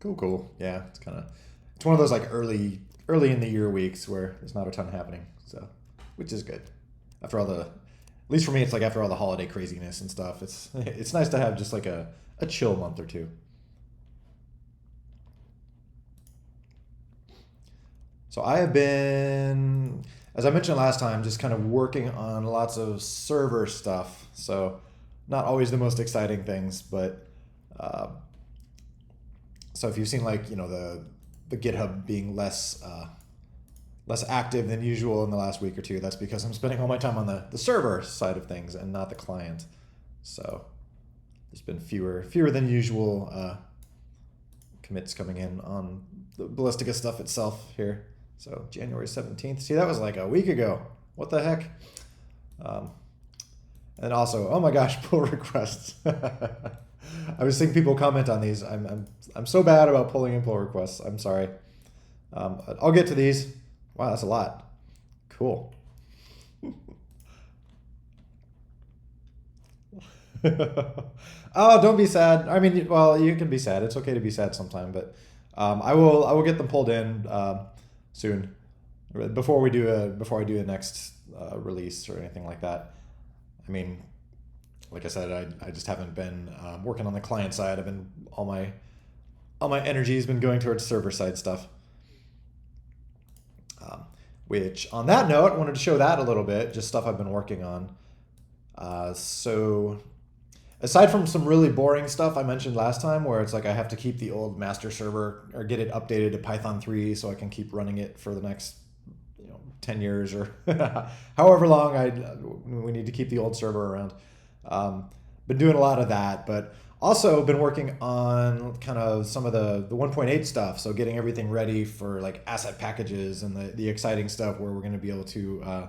Cool, cool. Yeah, it's one of those like early in the year weeks where there's not a ton happening. So, which is good. After all the, at least for me, it's like after all the holiday craziness and stuff, it's nice to have just like a chill month or two. So I have been, as I mentioned last time, just kind of working on lots of server stuff. So not always the most exciting things, but uh, so if you've seen like the GitHub being less active than usual in the last week or two, that's because I'm spending all my time on the server side of things and not the client. So there's been fewer than usual commits coming in on the Ballistica stuff itself here. So January 17th. See, that was like a week ago. What the heck? Um, and also, oh my gosh, pull requests. I was seeing people comment on these. I'm so bad about pulling in pull requests. I'm sorry. I'll get to these. Wow, that's a lot. Cool. Oh, don't be sad. I mean, well, you can be sad. It's okay to be sad sometime, but I will get them pulled in soon before I do a next release or anything like that. I mean, like I said, I just haven't been working on the client side. I've been all my energy has been going towards server side stuff. Um, which on that note, I wanted to show that a little bit, just stuff I've been working on. So aside from some really boring stuff I mentioned last time, where it's like I have to keep the old master server or get it updated to Python 3 so I can keep running it for the next 10 years or however long we need to keep the old server around. Been doing a lot of that, but also been working on kind of some of the 1.8 stuff. So getting everything ready for like asset packages and the exciting stuff where we're going to be able to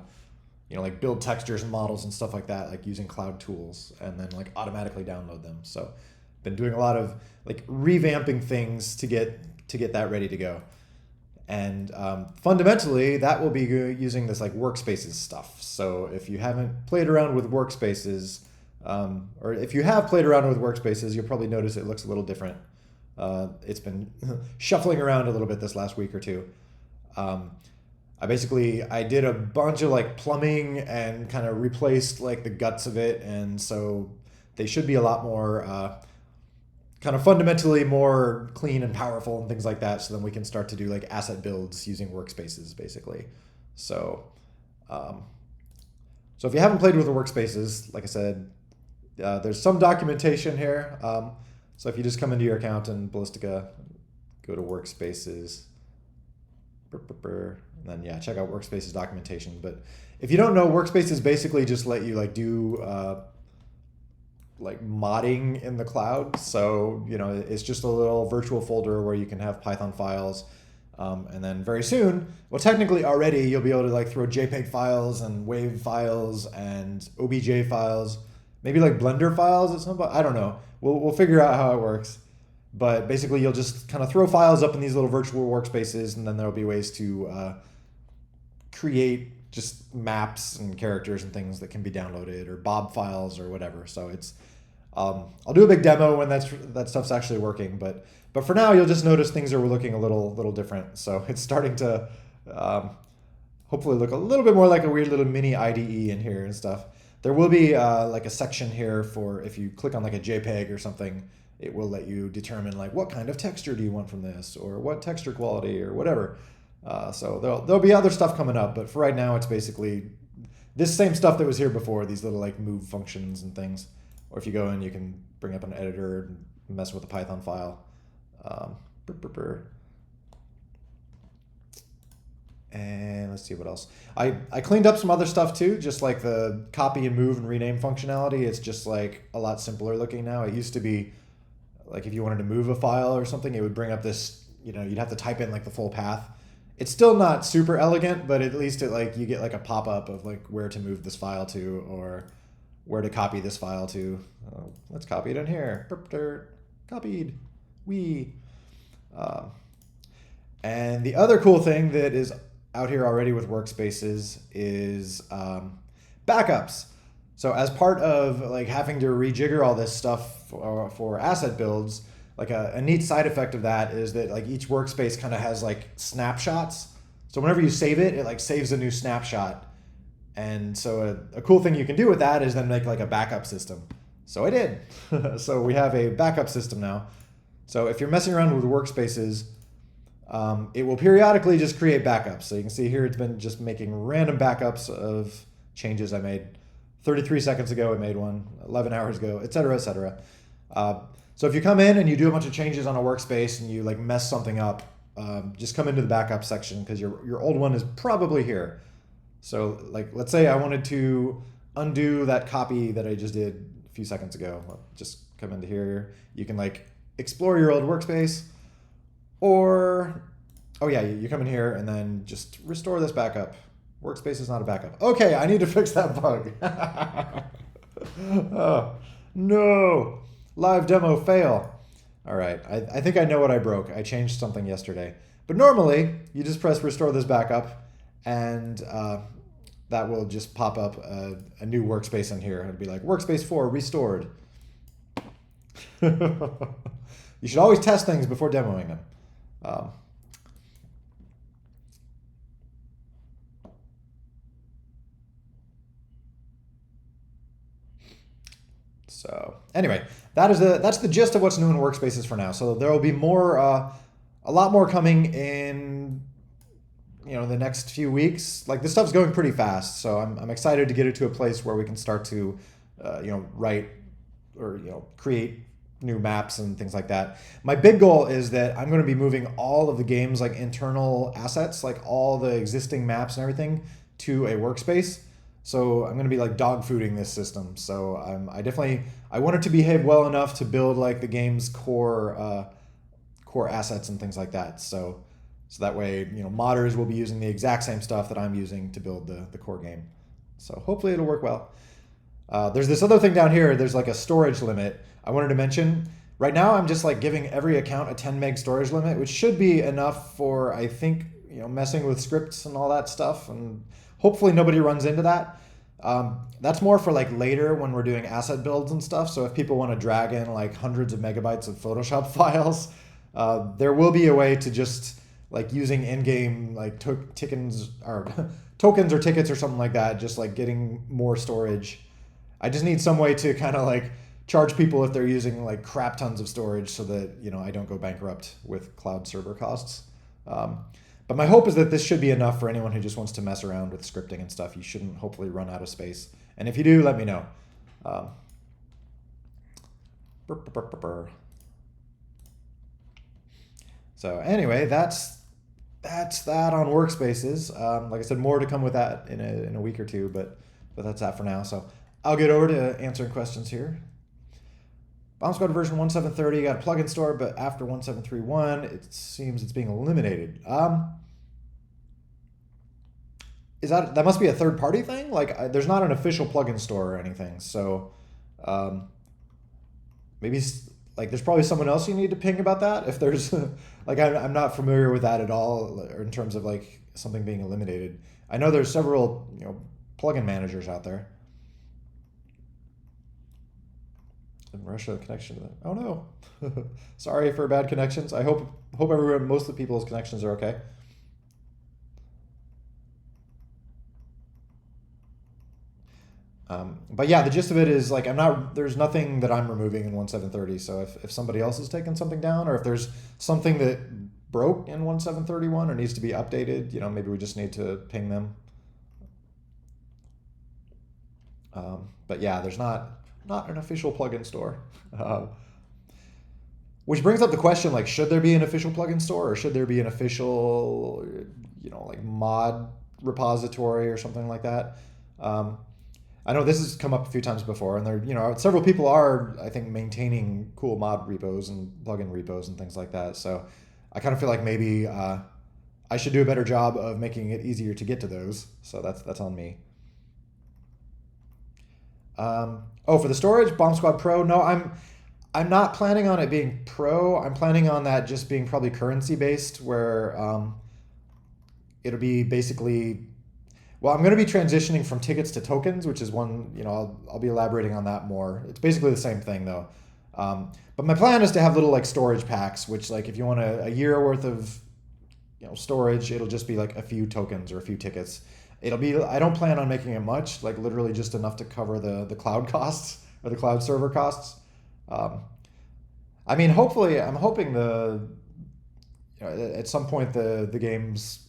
like build textures and models and stuff like that, like using cloud tools and then like automatically download them. So been doing a lot of like revamping things to get that ready to go. And fundamentally, that will be using this like workspaces stuff. So if you haven't played around with workspaces, or if you have played around with workspaces, you'll probably notice it looks a little different. It's been shuffling around a little bit this last week or two. Um, I did a bunch of like plumbing and kind of replaced like the guts of it, and so they should be a lot more kind of fundamentally more clean and powerful and things like that. So then we can start to do like asset builds using workspaces basically. So um, so if you haven't played with the workspaces, like I said, there's some documentation here. So if you just come into your account in Ballistica, go to workspaces, and then yeah, check out workspaces documentation. But if you don't know, workspaces basically just let you like do like modding in the cloud. So it's just a little virtual folder where you can have Python files. And then very soon, well, technically already you'll be able to like throw JPEG files and WAV files and OBJ files, maybe like Blender files at some point. I don't know. We'll figure out how it works. But basically, you'll just kind of throw files up in these little virtual workspaces, and then there'll be ways to create just maps and characters and things that can be downloaded, or Bob files or whatever. So it's I'll do a big demo when that stuff's actually working, but for now you'll just notice things are looking a little different. So it's starting to um, hopefully look a little bit more like a weird little mini IDE in here and stuff. There will be like a section here for if you click on like a JPEG or something, it will let you determine like what kind of texture do you want from this or what texture quality or whatever. So there'll be other stuff coming up, but for right now it's basically this same stuff that was here before, these little like move functions and things. Or if you go in, you can bring up an editor and mess with a Python file. Um, and let's see what else. I cleaned up some other stuff too, just like the copy and move and rename functionality. It's just like a lot simpler looking now. It used to be like if you wanted to move a file or something, it would bring up this, you'd have to type in like the full path. It's still not super elegant, but at least you get like a pop-up of like where to move this file to or where to copy this file to. Let's copy it in here. Copied. We. Uh, and the other cool thing that is out here already with workspaces is backups. So as part of like having to rejigger all this stuff for asset builds, like a neat side effect of that is that like each workspace kind of has like snapshots. So whenever you save it, it like saves a new snapshot. And so a cool thing you can do with that is then make like a backup system. So I did. So we have a backup system now. So if you're messing around with workspaces, it will periodically just create backups. So you can see here it's been just making random backups of changes I made. 33 seconds ago it made one, 11 hours ago, et cetera, et cetera. So if you come in and you do a bunch of changes on a workspace and you like mess something up, just come into the backup section because your old one is probably here. So like, let's say I wanted to undo that copy that I just did a few seconds ago. I'll just come into here. You can like explore your old workspace, or, oh yeah, you come in here and then just restore this backup. Workspace is not a backup. Okay, I need to fix that bug. Oh, no, live demo fail. All right, I think I know what I broke. I changed something yesterday. But normally, you just press restore this backup, and that will just pop up a new workspace in here. It'll be like, workspace 4 restored. You should always test things before demoing them. So anyway, that's the gist of what's new in Workspaces for now. So there will be more, a lot more coming in, the next few weeks. Like this stuff's going pretty fast, so I'm excited to get it to a place where we can start to, write or create new maps and things like that. My big goal is that I'm going to be moving all of the game's like internal assets, like all the existing maps and everything, to a workspace. So I'm going to be like dog fooding this system. So I want it to behave well enough to build like the game's core assets and things like that. So that way, modders will be using the exact same stuff that I'm using to build the core game. So hopefully it'll work well. There's this other thing down here. There's like a storage limit I wanted to mention. Right now, I'm just like giving every account a 10 meg storage limit, which should be enough for, I think, messing with scripts and all that stuff. And hopefully nobody runs into that. That's more for like later when we're doing asset builds and stuff. So if people want to drag in like hundreds of megabytes of Photoshop files, there will be a way to just like using in-game like tokens or tokens or tickets or something like that, just like getting more storage. I just need some way to kind of like charge people if they're using like crap tons of storage so that, I don't go bankrupt with cloud server costs. But my hope is that this should be enough for anyone who just wants to mess around with scripting and stuff. You shouldn't hopefully run out of space. And if you do, let me know. So anyway, that's that on Workspaces. Like I said, more to come with that in a week or two, but that's that for now. So I'll get over to answering questions here. Bomb Squad version 1730 got a plugin store, but after 1731, it seems it's being eliminated. That must be a third-party thing? Like, there's not an official plugin store or anything, so maybe like there's probably someone else you need to ping about that. If there's like I'm not familiar with that at all in terms of like something being eliminated. I know there's several plugin managers out there. In Russia, connection to that. Oh no. Sorry for bad connections. I hope everyone, most of the people's connections are okay. But yeah, the gist of it is like there's nothing that I'm removing in 1730. So if somebody else is taking something down, or if there's something that broke in 1731 or needs to be updated, maybe we just need to ping them. But yeah, there's not an official plugin store. Which brings up the question, like, should there be an official plugin store, or should there be an official, like mod repository or something like that? I know this has come up a few times before, and there, several people are, I think, maintaining cool mod repos and plugin repos and things like that. So I kind of feel like maybe I should do a better job of making it easier to get to those. So that's on me. For the storage, Bomb Squad Pro. No, I'm not planning on it being Pro. I'm planning on that just being probably currency based, where it'll be basically. Well, I'm going to be transitioning from tickets to tokens, which is one. I'll be elaborating on that more. It's basically the same thing though. But my plan is to have little like storage packs, which like if you want a year worth of storage, it'll just be like a few tokens or a few tickets. It'll be, I don't plan on making it much, like literally just enough to cover the cloud costs or the cloud server costs. Um, I mean, hopefully, I'm hoping at some point the game's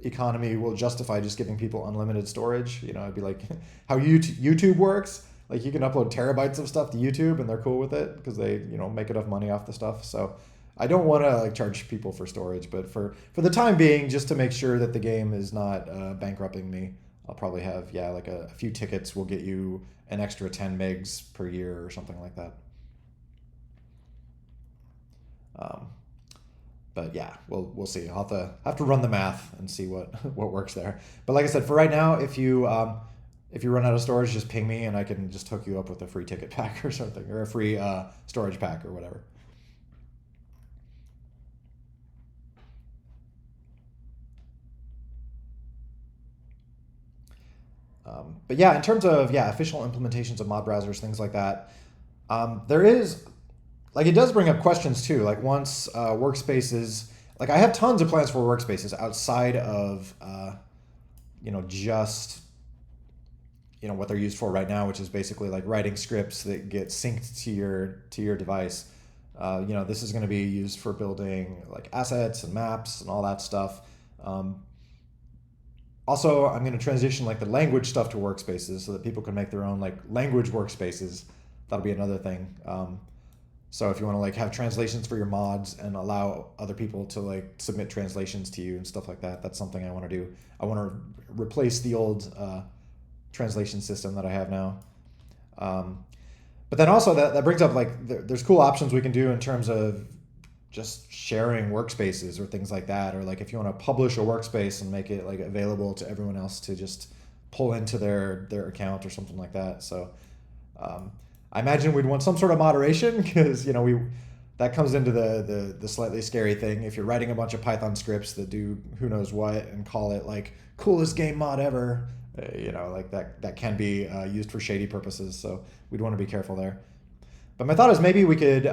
economy will justify just giving people unlimited storage. It'd be like how YouTube works. Like you can upload terabytes of stuff to YouTube and they're cool with it because they make enough money off the stuff. So I don't want to like charge people for storage, but for the time being, just to make sure that the game is not bankrupting me, I'll probably have like a few tickets will get you an extra 10 megs per year or something like that. Um, but yeah, we'll see. I'll have to run the math and see what works there. But like I said, for right now, if you run out of storage, just ping me and I can just hook you up with a free ticket pack or something, or a free storage pack or whatever. But yeah, in terms of official implementations of mod browsers, things like that, there is like it does bring up questions too. Like once workspaces, like I have tons of plans for workspaces outside of just what they're used for right now, which is basically like writing scripts that get synced to your device. This is going to be used for building like assets and maps and all that stuff. Also, I'm going to transition like the language stuff to workspaces so that people can make their own like language workspaces. That'll be another thing. So if you want to like have translations for your mods and allow other people to like submit translations to you and stuff like that, that's something I want to do. I want to replace the old translation system that I have now. But then also that brings up like there's cool options we can do in terms of just sharing workspaces or things like that, or like if you want to publish a workspace and make it like available to everyone else to just pull into their account or something like that. So I imagine we'd want some sort of moderation because that comes into the slightly scary thing. If you're writing a bunch of Python scripts that do who knows what and call it like coolest game mod ever, like that can be used for shady purposes. So we'd want to be careful there. But my thought is maybe we could.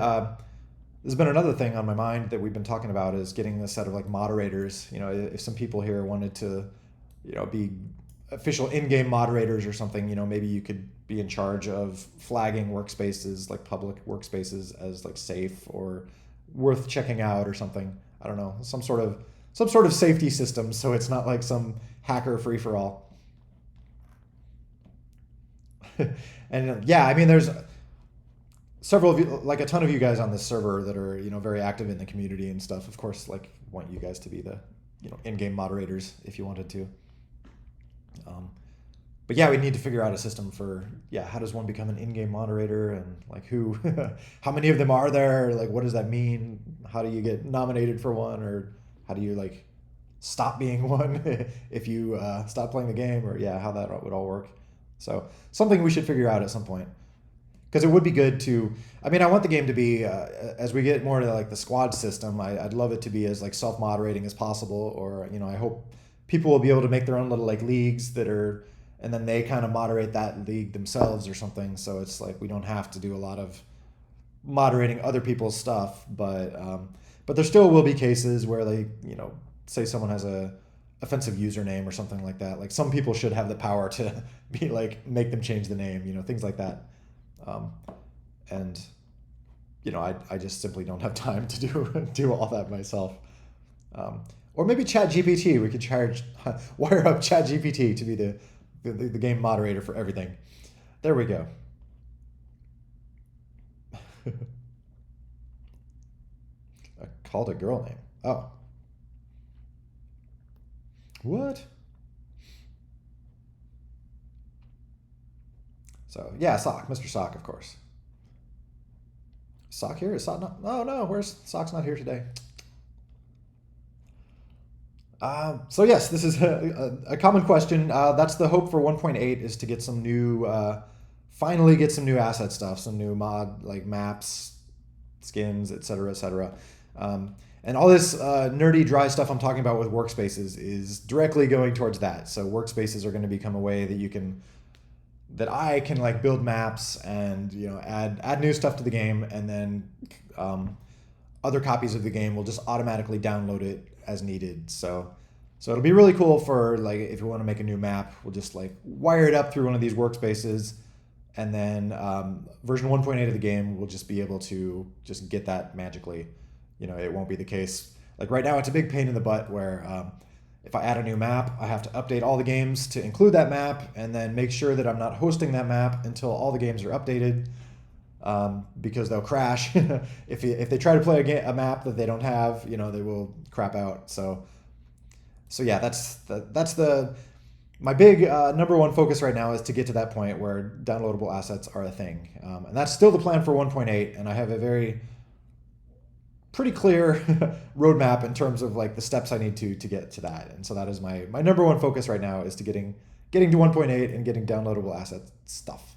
There's been another thing on my mind that we've been talking about is getting a set of like moderators. If some people here wanted to, be official in-game moderators or something, maybe you could be in charge of flagging workspaces, like public workspaces, as like safe or worth checking out or something. I don't know, some sort of safety system so it's not like some hacker free for all. And I mean, there's several of you, like a ton of you guys on this server that are very active in the community and stuff. Of course, like want you guys to be the in-game moderators if you wanted to. But we need to figure out a system for how does one become an in-game moderator, and like who how many of them are there, like what does that mean, how do you get nominated for one, or how do you like stop being one if you stop playing the game, or how that would all work. So something we should figure out at some point. Because it would be good to, I mean, I want the game to be, as we get more to like the squad system, I'd love it to be as like self-moderating as possible, or, I hope people will be able to make their own little like leagues and then they kind of moderate that league themselves or something. So it's like, we don't have to do a lot of moderating other people's stuff, but there still will be cases where they, say someone has a offensive username or something like that. Like some people should have the power to be like, make them change the name, things like that. And I just simply don't have time to do all that myself. Or maybe ChatGPT. We could wire up ChatGPT to be the game moderator for everything. There we go. I called a girl name. Oh. What? So Sock, Mr. Sock, of course. Sock here? Is Sock not? Oh no, where's Sock's not here today? So yes, this is a common question. That's the hope for 1.8 is to get some new, finally get some new asset stuff, some new mod like maps, skins, etc., etc. And all this nerdy, dry stuff I'm talking about with workspaces is directly going towards that. So workspaces are going to become a way that you can that I can like build maps and add new stuff to the game, and then other copies of the game will just automatically download it as needed. So it'll be really cool for like if you want to make a new map, we'll just like wire it up through one of these workspaces, and then version 1.8 of the game will just be able to just get that magically. It won't be the case. Like right now, it's a big pain in the butt where if I add a new map, I have to update all the games to include that map, and then make sure that I'm not hosting that map until all the games are updated, because they'll crash. If they try to play a map that they don't have, they will crap out. So yeah, that's my big number one focus right now is to get to that point where downloadable assets are a thing, and that's still the plan for 1.8. And I have a pretty clear roadmap in terms of like the steps I need to get to that. And so that is my number one focus right now, is to getting to 1.8 and getting downloadable asset stuff.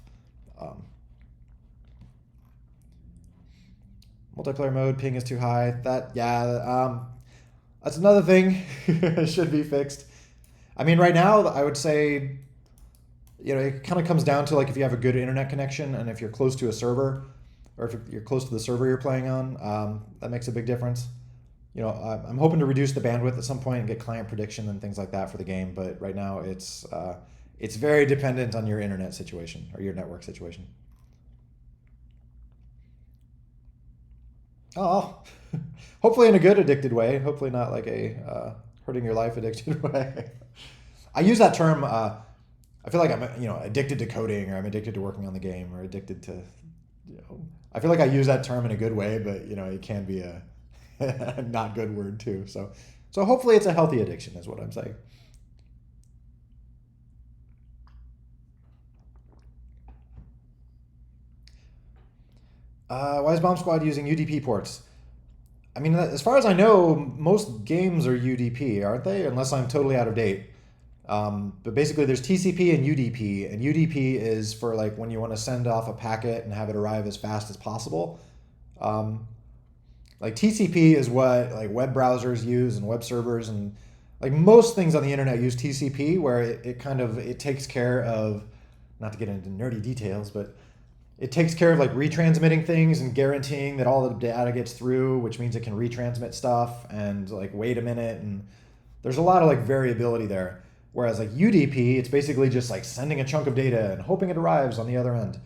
Multiplayer mode ping is too high. That's another thing. Should be fixed. I mean, right now I would say, it kind of comes down to like if you have a good internet connection and if you're close to a server, or if you're close to the server you're playing on, that makes a big difference. I'm hoping to reduce the bandwidth at some point and get client prediction and things like that for the game. But right now it's very dependent on your internet situation or your network situation. Oh, hopefully in a good addicted way. Hopefully not like a hurting your life addicted way. I use that term. I feel like I'm addicted to coding, or I'm addicted to working on the game, or addicted to. I feel like I use that term in a good way, but it can be a not good word too. So hopefully it's a healthy addiction, is what I'm saying. Why is Bomb Squad using UDP ports? I mean, as far as I know, most games are UDP, aren't they? Unless I'm totally out of date. But basically, there's TCP and UDP, and UDP is for like when you want to send off a packet and have it arrive as fast as possible. Like TCP is what like web browsers use and web servers, and like most things on the internet use TCP, where it takes care of, not to get into nerdy details, but it takes care of like retransmitting things and guaranteeing that all the data gets through, which means it can retransmit stuff and like wait a minute, and there's a lot of like variability there. Whereas like UDP, it's basically just like sending a chunk of data and hoping it arrives on the other end.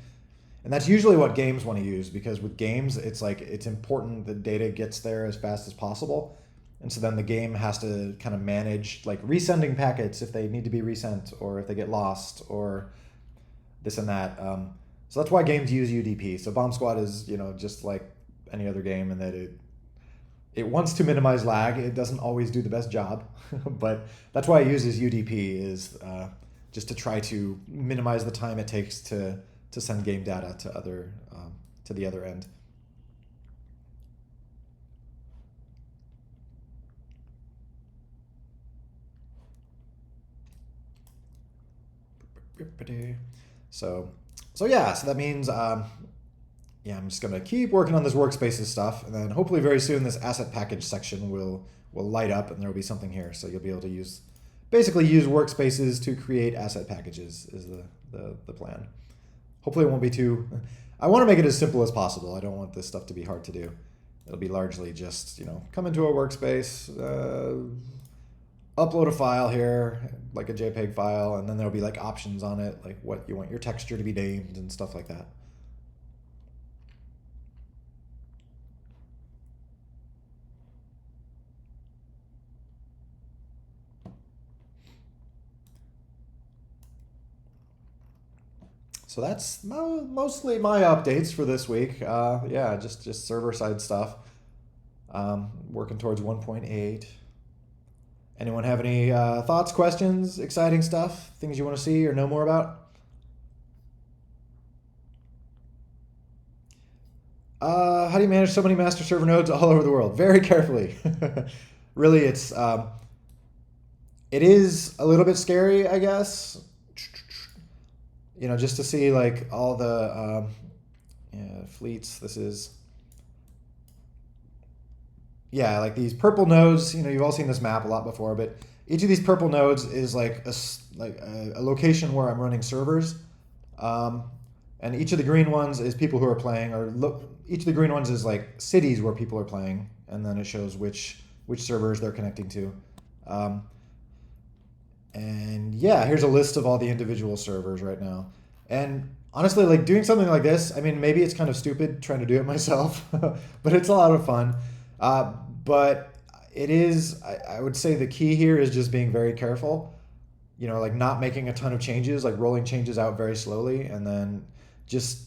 And that's usually what games want to use, because with games, it's like it's important that data gets there as fast as possible. And so then the game has to kind of manage like resending packets if they need to be resent, or if they get lost, or this and that. So that's why games use UDP. So Bomb Squad is, just like any other game, in that it wants to minimize lag. It doesn't always do the best job, but that's why it uses UDP, is just to try to minimize the time it takes to send game data to the other end. So yeah, so that means I'm just gonna keep working on this workspaces stuff, and then hopefully very soon this asset package section will light up, and there will be something here, so you'll be able to basically use workspaces to create asset packages is the plan. Hopefully it won't be too. I want to make it as simple as possible. I don't want this stuff to be hard to do. It'll be largely just come into a workspace, upload a file here, like a JPEG file, and then there'll be like options on it, like what you want your texture to be named and stuff like that. So that's mostly my updates for this week. Yeah, just server side stuff. Working towards 1.8. Anyone have any thoughts, questions, exciting stuff, things you want to see or know more about? How do you manage so many master server nodes all over the world? Very carefully. Really, it is a little bit scary, I guess. Just to see like all the fleets. This is, like these purple nodes. You've all seen this map a lot before, but each of these purple nodes is like a location where I'm running servers. And each of the green ones is people who are playing, or each of the green ones is like cities where people are playing, and then it shows which servers they're connecting to. Um, and yeah, here's a list of all the individual servers right now. And honestly, like doing something like this, I mean, maybe it's kind of stupid trying to do it myself, but it's a lot of fun. But it is, I would say the key here is just being very careful, like not making a ton of changes, like rolling changes out very slowly. And then just,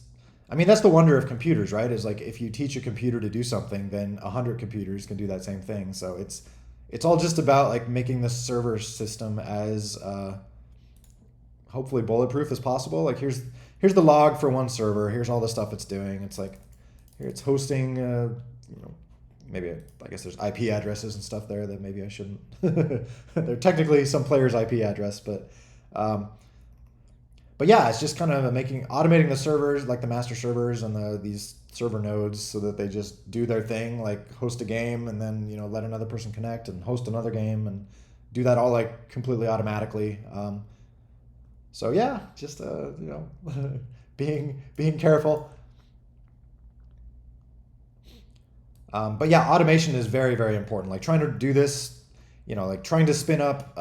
I mean, that's the wonder of computers, right? Is like if you teach a computer to do something, then 100 computers can do that same thing. So it's all just about like making the server system as hopefully bulletproof as possible. Like here's the log for one server. Here's all the stuff it's doing. It's like here it's hosting. Maybe I guess there's IP addresses and stuff there that maybe I shouldn't. They're technically some player's IP address, but yeah, it's just kind of automating the servers, like the master servers and these server nodes, so that they just do their thing, like host a game and then let another person connect and host another game and do that all like completely automatically. So yeah, just being careful. But yeah, automation is very, very important. Like trying to do this, like trying to spin up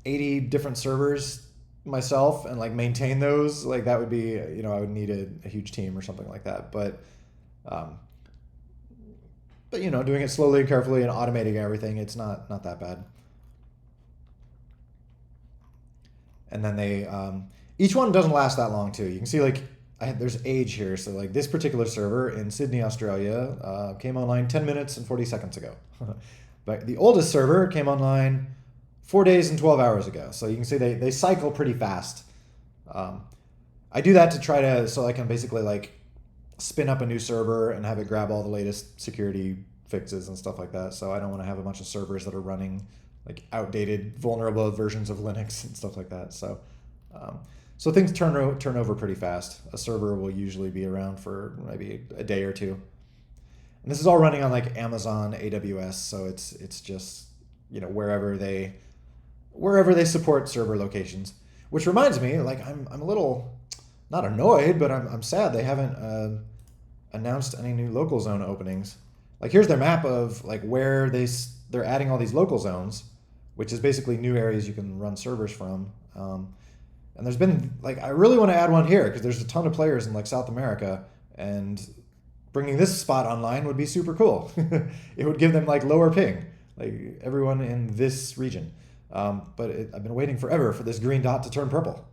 80 different servers myself and like maintain those, like that would be, I would need a huge team or something like that. But doing it slowly and carefully and automating everything, it's not that bad. And then each one doesn't last that long too. You can see like there's age here. So like this particular server in Sydney, Australia came online 10 minutes and 40 seconds ago. But the oldest server came online 4 days and 12 hours ago. So you can see they cycle pretty fast. I do that to so I can basically like spin up a new server and have it grab all the latest security fixes and stuff like that. So I don't want to have a bunch of servers that are running like outdated, vulnerable versions of Linux and stuff like that. So things turn over pretty fast. A server will usually be around for maybe a day or two. And this is all running on like Amazon AWS, so it's just wherever they support server locations. Which reminds me, like I'm a little not annoyed, but I'm sad they haven't announced any new local zone openings. Like here's their map of like where they're adding all these local zones, which is basically new areas you can run servers from. And there's been like I really want to add one here because there's a ton of players in like South America, and bringing this spot online would be super cool. It would give them like lower ping, like everyone in this region. But I've been waiting forever for this green dot to turn purple.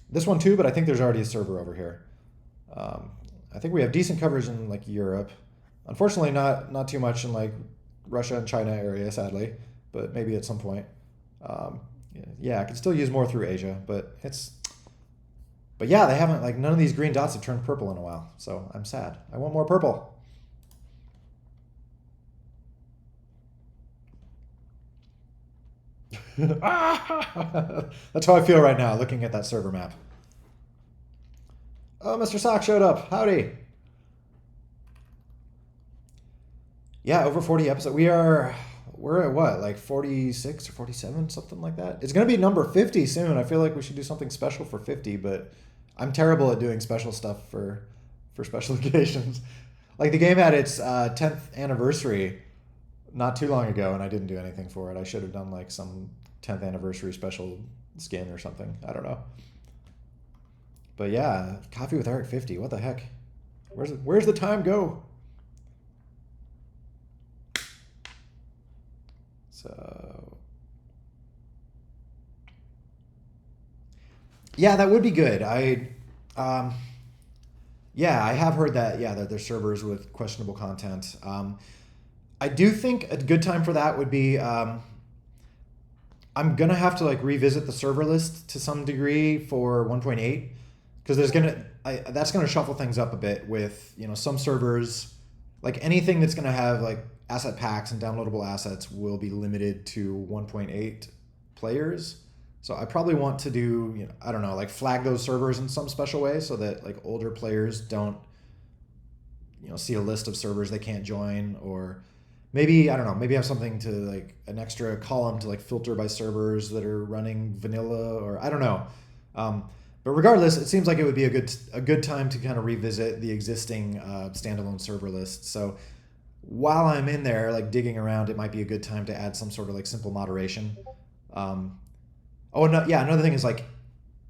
This one too, but I think there's already a server over here. I think we have decent coverage in like Europe. Unfortunately, not too much in like Russia and China area, sadly, but maybe at some point. Yeah, I could still use more through Asia, but yeah, they haven't, like none of these green dots have turned purple in a while, so I'm sad. I want more purple. That's how I feel right now, looking at that server map. Oh, Mr. Sock showed up. Howdy. Yeah, over 40 episodes. We're at what, like 46 or 47, something like that? It's going to be number 50 soon. I feel like we should do something special for 50, but I'm terrible at doing special stuff for special occasions. Like the game had its 10th anniversary not too long ago, and I didn't do anything for it. I should have done like some 10th anniversary special skin or something. I don't know. But yeah, Coffee with Eric 50. What the heck? Where's the time go? So yeah, that would be good. Yeah, I have heard that. Yeah, that there's servers with questionable content. I do think a good time for that would be. I'm gonna have to like revisit the server list to some degree for 1.8 because that's gonna shuffle things up a bit with some servers, like anything that's gonna have like asset packs and downloadable assets will be limited to 1.8 players. So I probably want to do, I don't know, like flag those servers in some special way so that like older players don't, see a list of servers they can't join, or maybe, I don't know, maybe have something to like an extra column to like filter by servers that are running vanilla, or I don't know. But regardless, it seems like it would be a good time to kind of revisit the existing standalone server list. So while I'm in there, like digging around, it might be a good time to add some sort of like simple moderation. Um, oh, no, yeah. Another thing is like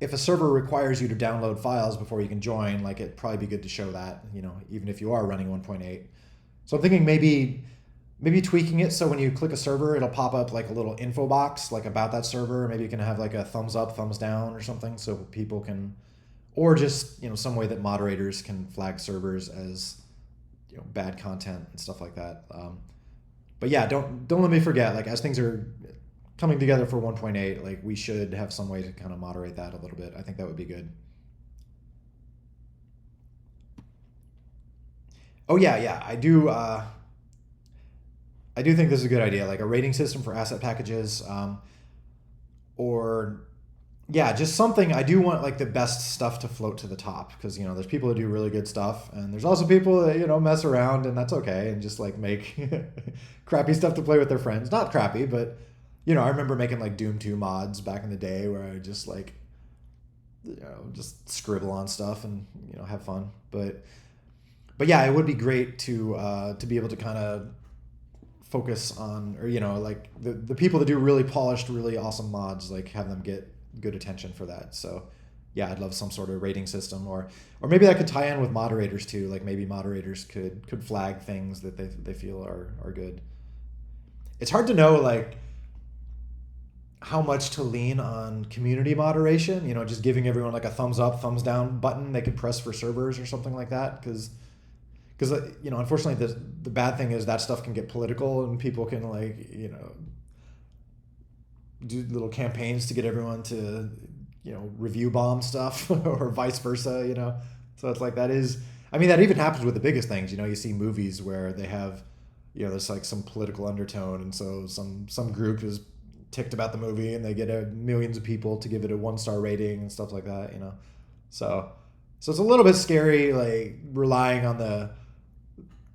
if a server requires you to download files before you can join, like it'd probably be good to show that, even if you are running 1.8. So I'm thinking maybe tweaking it so when you click a server, it'll pop up like a little info box like about that server. Maybe you can have like a thumbs up, thumbs down or something so people can, or just some way that moderators can flag servers as bad content and stuff like that. But yeah, don't let me forget, like as things are coming together for 1.8, like we should have some way to kind of moderate that a little bit. I think that would be good. Oh yeah, I do think this is a good idea, like a rating system for asset packages, or yeah, just something. I do want like the best stuff to float to the top because there's people that do really good stuff, and there's also people that mess around, and that's okay, and just like make crappy stuff to play with their friends. Not crappy, but I remember making like Doom 2 mods back in the day where I just like just scribble on stuff and have fun. But yeah, it would be great to be able to kind of focus on, or like the people that do really polished, really awesome mods, like have them get good attention for that. So yeah, I'd love some sort of rating system, or maybe that could tie in with moderators too. Like maybe moderators could flag things that they feel are good. It's hard to know like how much to lean on community moderation, just giving everyone like a thumbs up, thumbs down button they could press for servers or something like that, because unfortunately the bad thing is that stuff can get political and people can like do little campaigns to get everyone to review bomb stuff or vice versa. So it's like that even happens with the biggest things. You see movies where they have there's like some political undertone, and so some group is ticked about the movie and they get millions of people to give it a 1-star rating and stuff like that. So it's a little bit scary, like relying on the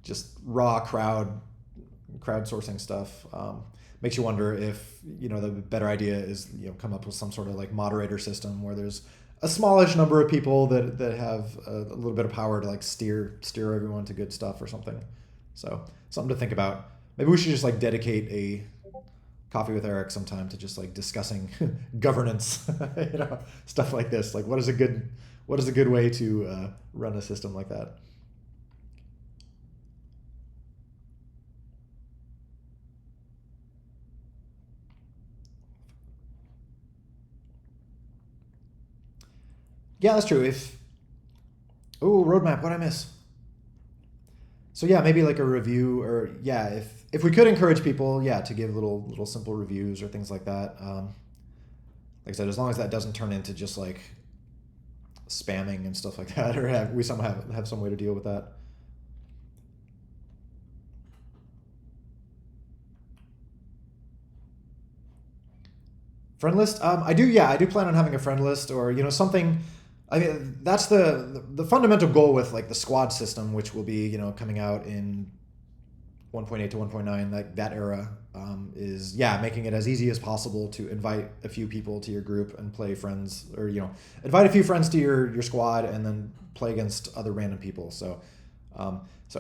just raw crowdsourcing stuff. Makes you wonder if the better idea is come up with some sort of like moderator system where there's a smallish number of people that have a little bit of power to like steer everyone to good stuff or something. So something to think about. Maybe we should just like dedicate a coffee with Eric sometime to just like discussing governance, stuff like this. Like what is a good way to run a system like that? Yeah, that's true. Roadmap, what did I miss? So yeah, maybe like a review, or yeah, if we could encourage people, yeah, to give little simple reviews or things like that. Like I said, as long as that doesn't turn into just like spamming and stuff like that, or we somehow have some way to deal with that. Friend list? I do plan on having a friend list, or something. I mean, that's the fundamental goal with like the squad system, which will be coming out in 1.8 to 1.9, like that era, is making it as easy as possible to invite a few people to your group and play friends, or invite a few friends to your squad and then play against other random people. So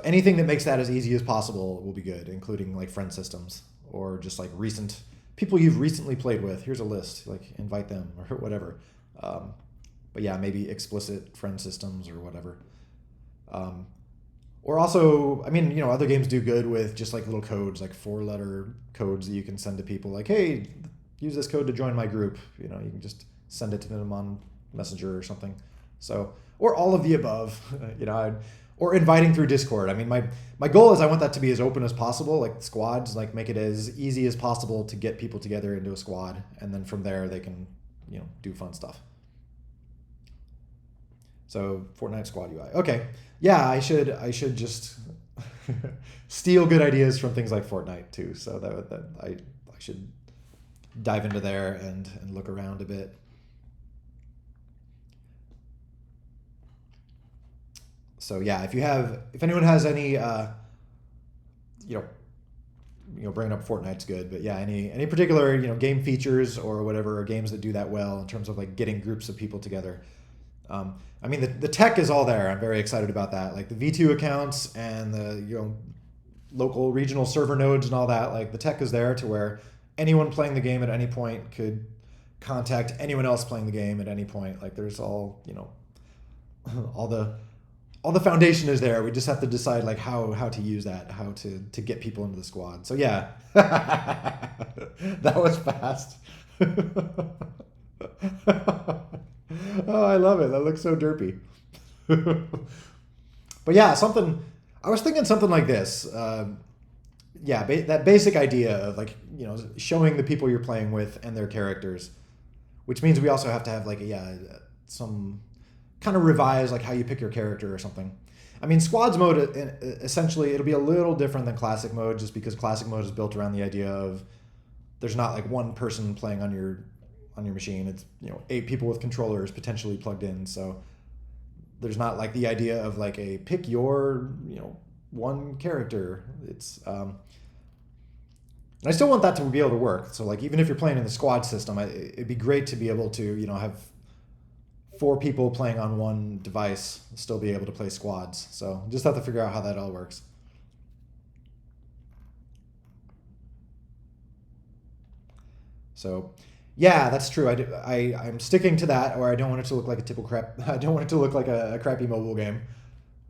anything that makes that as easy as possible will be good, including like friend systems or just like recent people you've recently played with. Here's a list, like invite them or whatever. But yeah, maybe explicit friend systems or whatever. Or also, I mean, other games do good with just like little codes, like 4-letter codes that you can send to people. Like, hey, use this code to join my group. You can just send it to them on Messenger or something. So, or all of the above. Or inviting through Discord. I mean, my goal is I want that to be as open as possible. Like squads, like make it as easy as possible to get people together into a squad, and then from there they can, do fun stuff. So Fortnite squad UI. Okay, yeah, I should just steal good ideas from things like Fortnite too. So that I should dive into there and look around a bit. So yeah, if anyone has any, bringing up Fortnite's good, but yeah, any particular game features or whatever, or games that do that well in terms of like getting groups of people together, I mean, the tech is all there. I'm very excited about that. Like the V2 accounts and the local regional server nodes and all that. Like the tech is there to where anyone playing the game at any point could contact anyone else playing the game at any point. Like there's all all the foundation is there. We just have to decide like how to use that, how to get people into the squad. So yeah, that was fast. Oh, I love it. That looks so derpy. But yeah, I was thinking something like this. That basic idea of like, showing the people you're playing with and their characters, which means we also have to have like, some kind of revise like how you pick your character or something. I mean, squads mode, essentially, it'll be a little different than classic mode just because classic mode is built around the idea of there's not like one person playing on your machine. It's 8 people with controllers potentially plugged in, so there's not like the idea of like a pick your one character. It's and I still want that to be able to work. So like even if you're playing in the squad system, it'd be great to be able to have 4 people playing on one device, still be able to play squads. So just have to figure out how that all works. So yeah, that's true. I'm sticking to that, or I don't want it to look like a typical crap. I don't want it to look like a crappy mobile game,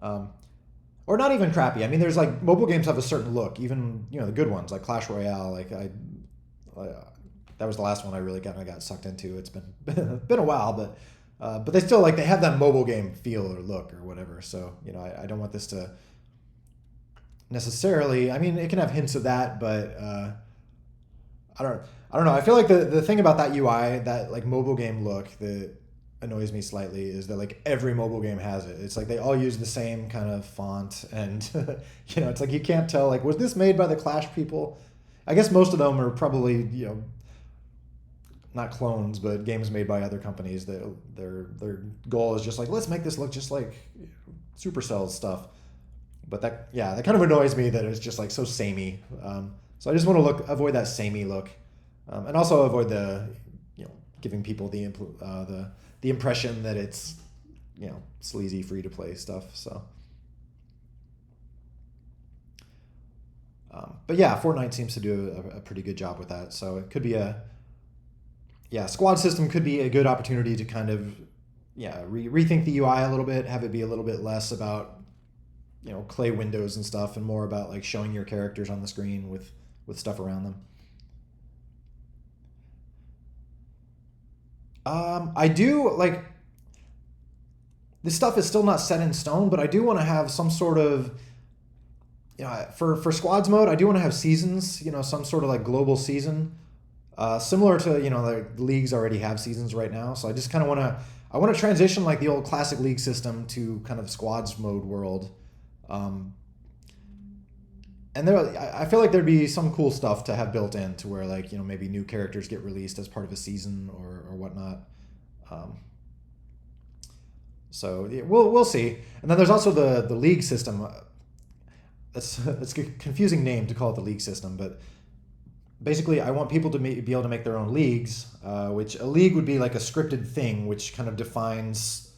or not even crappy. I mean, there's like mobile games have a certain look, even the good ones like Clash Royale. Like that was the last one I really got sucked into. It's been a while, but they still they have that mobile game feel or look or whatever. So I don't want this to necessarily. I mean, it can have hints of that, but I don't know. I feel like the thing about that UI, that like mobile game look that annoys me slightly is that like every mobile game has it. It's like they all use the same kind of font and it's like you can't tell like was this made by the Clash people? I guess most of them are probably not clones, but games made by other companies that their goal is just like let's make this look just like Supercell's stuff. But that kind of annoys me that it's just like so samey. So I just want to avoid that samey look. And also avoid the, giving people the impression that it's, sleazy free to play stuff. So, but yeah, Fortnite seems to do a pretty good job with that. So it could be squad system could be a good opportunity to kind of, rethink the UI a little bit, have it be a little bit less about, clay windows and stuff, and more about like showing your characters on the screen with stuff around them. I do like this stuff is still not set in stone, but I do want to have some sort of for squads mode. I do want to have seasons, some sort of like global season, similar to the leagues already have seasons right now. So I just kind of want to transition like the old classic league system to kind of squads mode world. And I feel like there'd be some cool stuff to have built in to where like maybe new characters get released as part of a season or whatnot. So we'll see. And then there's also the league system. It's a confusing name to call it the league system, but basically I want people to be able to make their own leagues, which a league would be like a scripted thing which kind of defines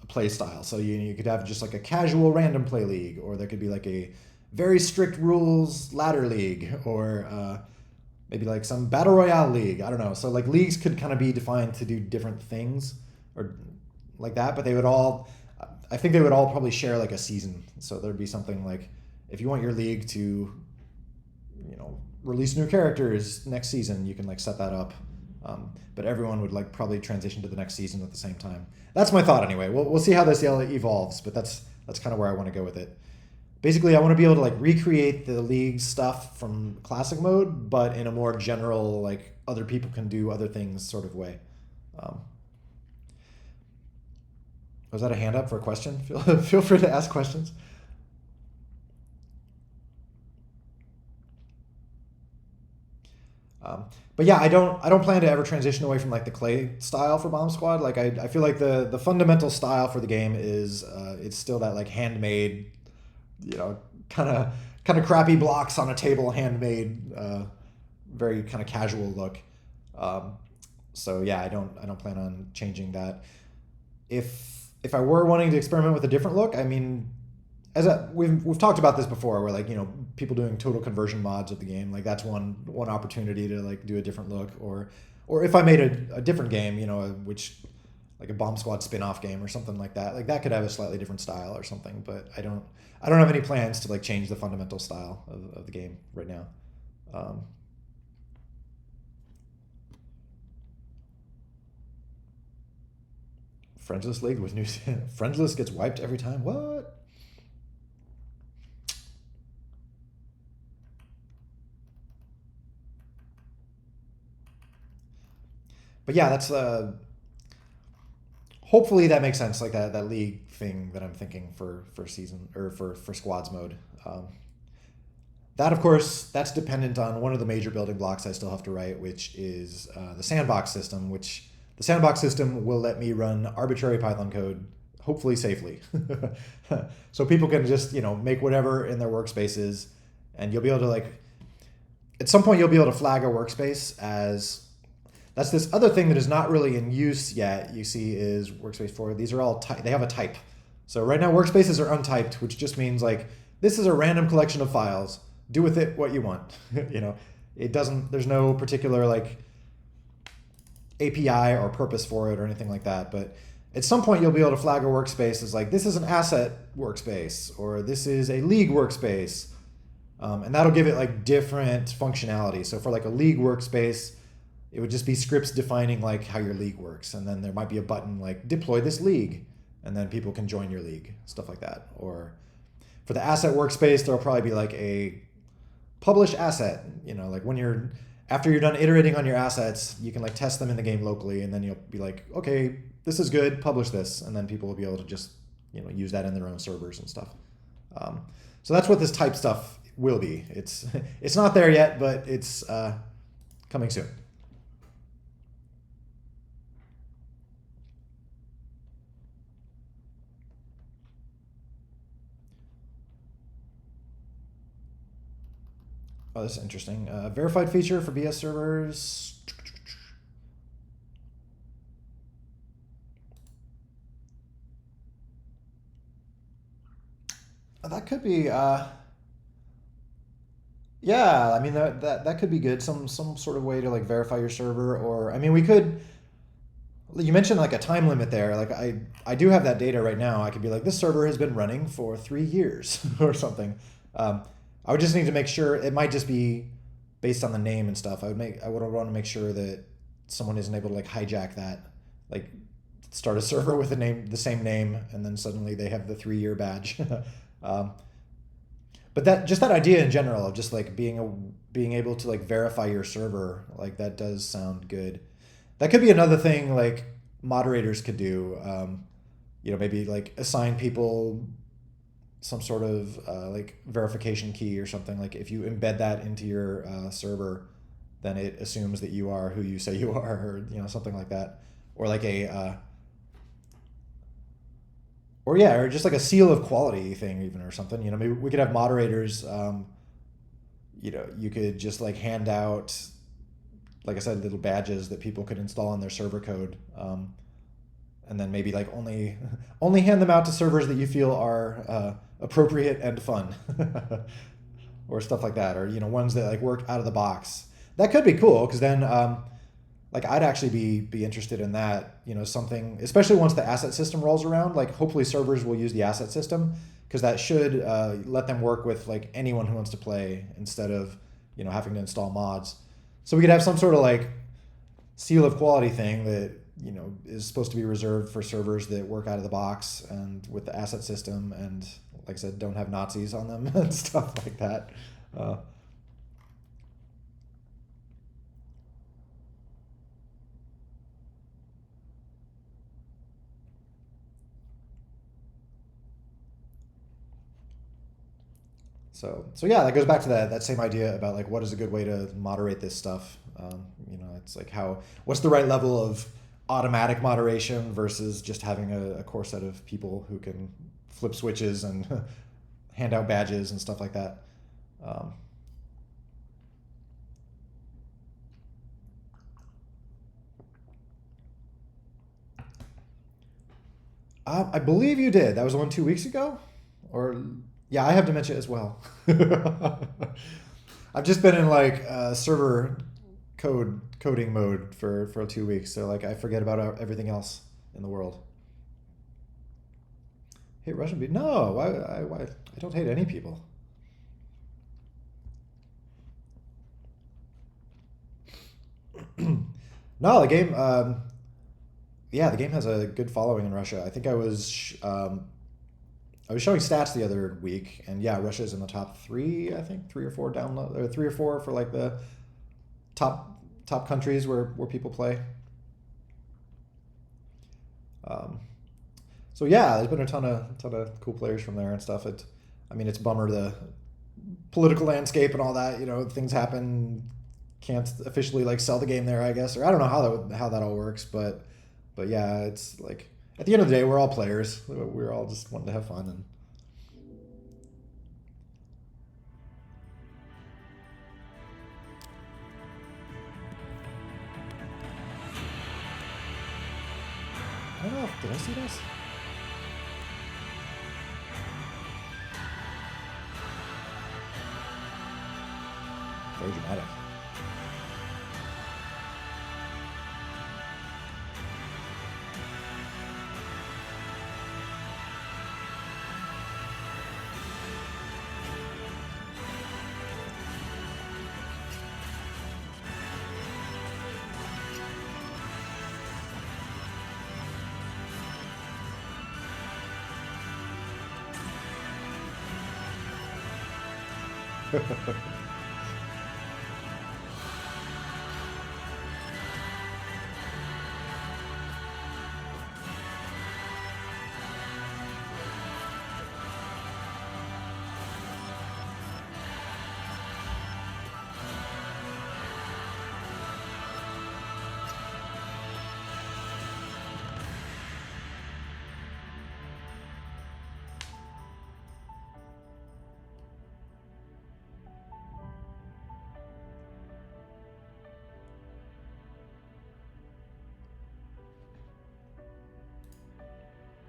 a play style. So you could have just like a casual random play league, or there could be like a very strict rules ladder league, or maybe like some battle royale league. I don't know. So like leagues could kind of be defined to do different things or like that, but I think they would all probably share like a season. So there'd be something like if you want your league to, release new characters next season, you can like set that up. But everyone would like probably transition to the next season at the same time. That's my thought anyway. We'll see how this evolves, but that's kind of where I want to go with it. Basically, I want to be able to like recreate the league stuff from classic mode, but in a more general, like other people can do other things sort of way. Was that a hand up for a question? Feel free to ask questions. But yeah, I don't plan to ever transition away from like the clay style for Bomb Squad. Like I feel like the fundamental style for the game is it's still that like handmade, kind of crappy blocks on a table, handmade, very kind of casual look. So yeah, I don't plan on changing that. if I were wanting to experiment with a different look, I mean, we've talked about this before, where like, you know, people doing total conversion mods of the game, like that's one opportunity to like do a different look, or if I made a different game, you know, which like a Bomb Squad spin-off game or something like that could have a slightly different style or something. But I don't have any plans to like change the fundamental style of the game right now. Friendless League with new Friendless gets wiped every time. What? But yeah, that's hopefully that makes sense. Like that league thing that I'm thinking for season or for squads mode. That of course that's dependent on one of the major building blocks I still have to write, which is the sandbox system. Which the sandbox system will let me run arbitrary Python code, hopefully safely, so people can just, you know, make whatever in their workspaces, and you'll be able to like at some point you'll be able to flag a workspace as that's this other thing that is not really in use yet. You see is Workspace 4. These are all they have a type. So right now workspaces are untyped, which just means like this is a random collection of files. Do with it what you want. You know, it doesn't. There's no particular like API or purpose for it or anything like that. But at some point you'll be able to flag a workspace as like this is an asset workspace or this is a league workspace, and that'll give it like different functionality. So for like a league workspace, it would just be scripts defining like how your league works, and then there might be a button like deploy this league, and then people can join your league, stuff like that. Or for the asset workspace, there'll probably be like a publish asset. You know, like when you're after you're done iterating on your assets, you can like test them in the game locally, and then you'll be like, okay, this is good, publish this, and then people will be able to just, you know, use that in their own servers and stuff. So that's what this type stuff will be. It's not there yet, but it's coming soon. Oh, this is interesting. Verified feature for BS servers. That could be. Yeah, I mean that could be good. Some sort of way to like verify your server, or I mean we could. You mentioned like a time limit there. Like I do have that data right now. I could be like this server has been running for 3 years or something. I would just need to make sure it might just be based on the name and stuff. I would want to make sure that someone isn't able to like hijack that, like start a server with the same name, and then suddenly they have the 3 year badge. um, but that idea in general of just like being able to like verify your server, like that does sound good. That could be another thing like moderators could do. You know, maybe like assign people some sort of like verification key or something. Like if you embed that into your server, then it assumes that you are who you say you are, or you know, something like that, or like or yeah, or just like a seal of quality thing, even or something. You know, maybe we could have moderators. You know, you could just like hand out, like I said, little badges that people could install on their server code. And then maybe like only hand them out to servers that you feel are appropriate and fun, or stuff like that, or you know, ones that like work out of the box. That could be cool because then like I'd actually be interested in that. You know, something especially once the asset system rolls around. Like hopefully servers will use the asset system because that should let them work with like anyone who wants to play instead of, you know, having to install mods. So we could have some sort of like seal of quality thing that, you know, is supposed to be reserved for servers that work out of the box and with the asset system, and like I said, don't have Nazis on them and stuff like that. Uh, so yeah, that goes back to that same idea about like what is a good way to moderate this stuff. You know, it's like what's the right level of automatic moderation versus just having a core set of people who can flip switches and hand out badges and stuff like that. Um, I believe you did. That was the one 2 weeks ago, or yeah, I have dementia as well. I've just been in like server coding mode for 2 weeks, so like I forget about everything else in the world. Hate Russian people? No, why? I don't hate any people. No, the game. Yeah, the game has a good following in Russia. I think I was showing stats the other week, and yeah, Russia's in the top three. I think 3 or 4 download, or 3 or 4 for like the top countries where people play. Um, so yeah, there's been a ton of cool players from there and stuff. I mean, it's a bummer the political landscape and all that. You know, things happen. Can't officially like sell the game there, I guess, or I don't know how that all works, but yeah, it's like at the end of the day, we're all players. We're all just wanting to have fun and. I don't know. Did I see this? Very dramatic.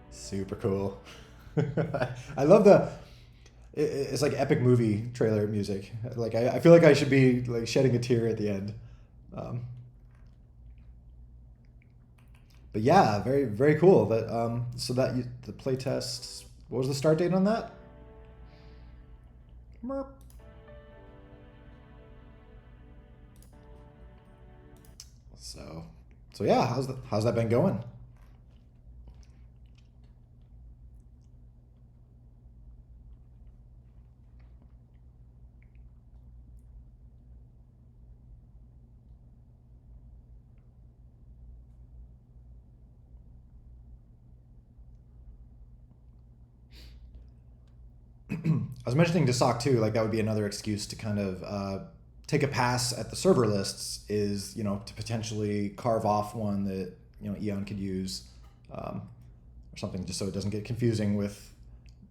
Super cool. I love it's like epic movie trailer music. Like I feel like I should be like shedding a tear at the end. Um, but yeah, very cool. That so that the playtest. What was the start date on that? Merp. So so yeah, how's that been going? I was mentioning to Sock too, like that would be another excuse to kind of take a pass at the server lists. Is to potentially carve off one that Eon could use, or something, just so it doesn't get confusing with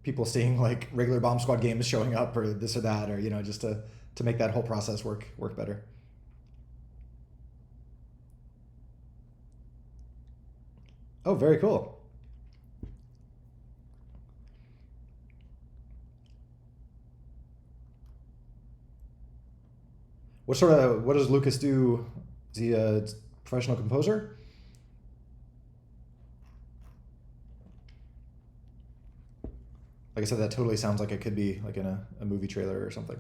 people seeing like regular Bomb Squad games showing up or this or that, or just to make that whole process work better. Oh, very cool. What does Lucas do? Is he a professional composer? Like I said, that totally sounds like it could be like in a movie trailer or something.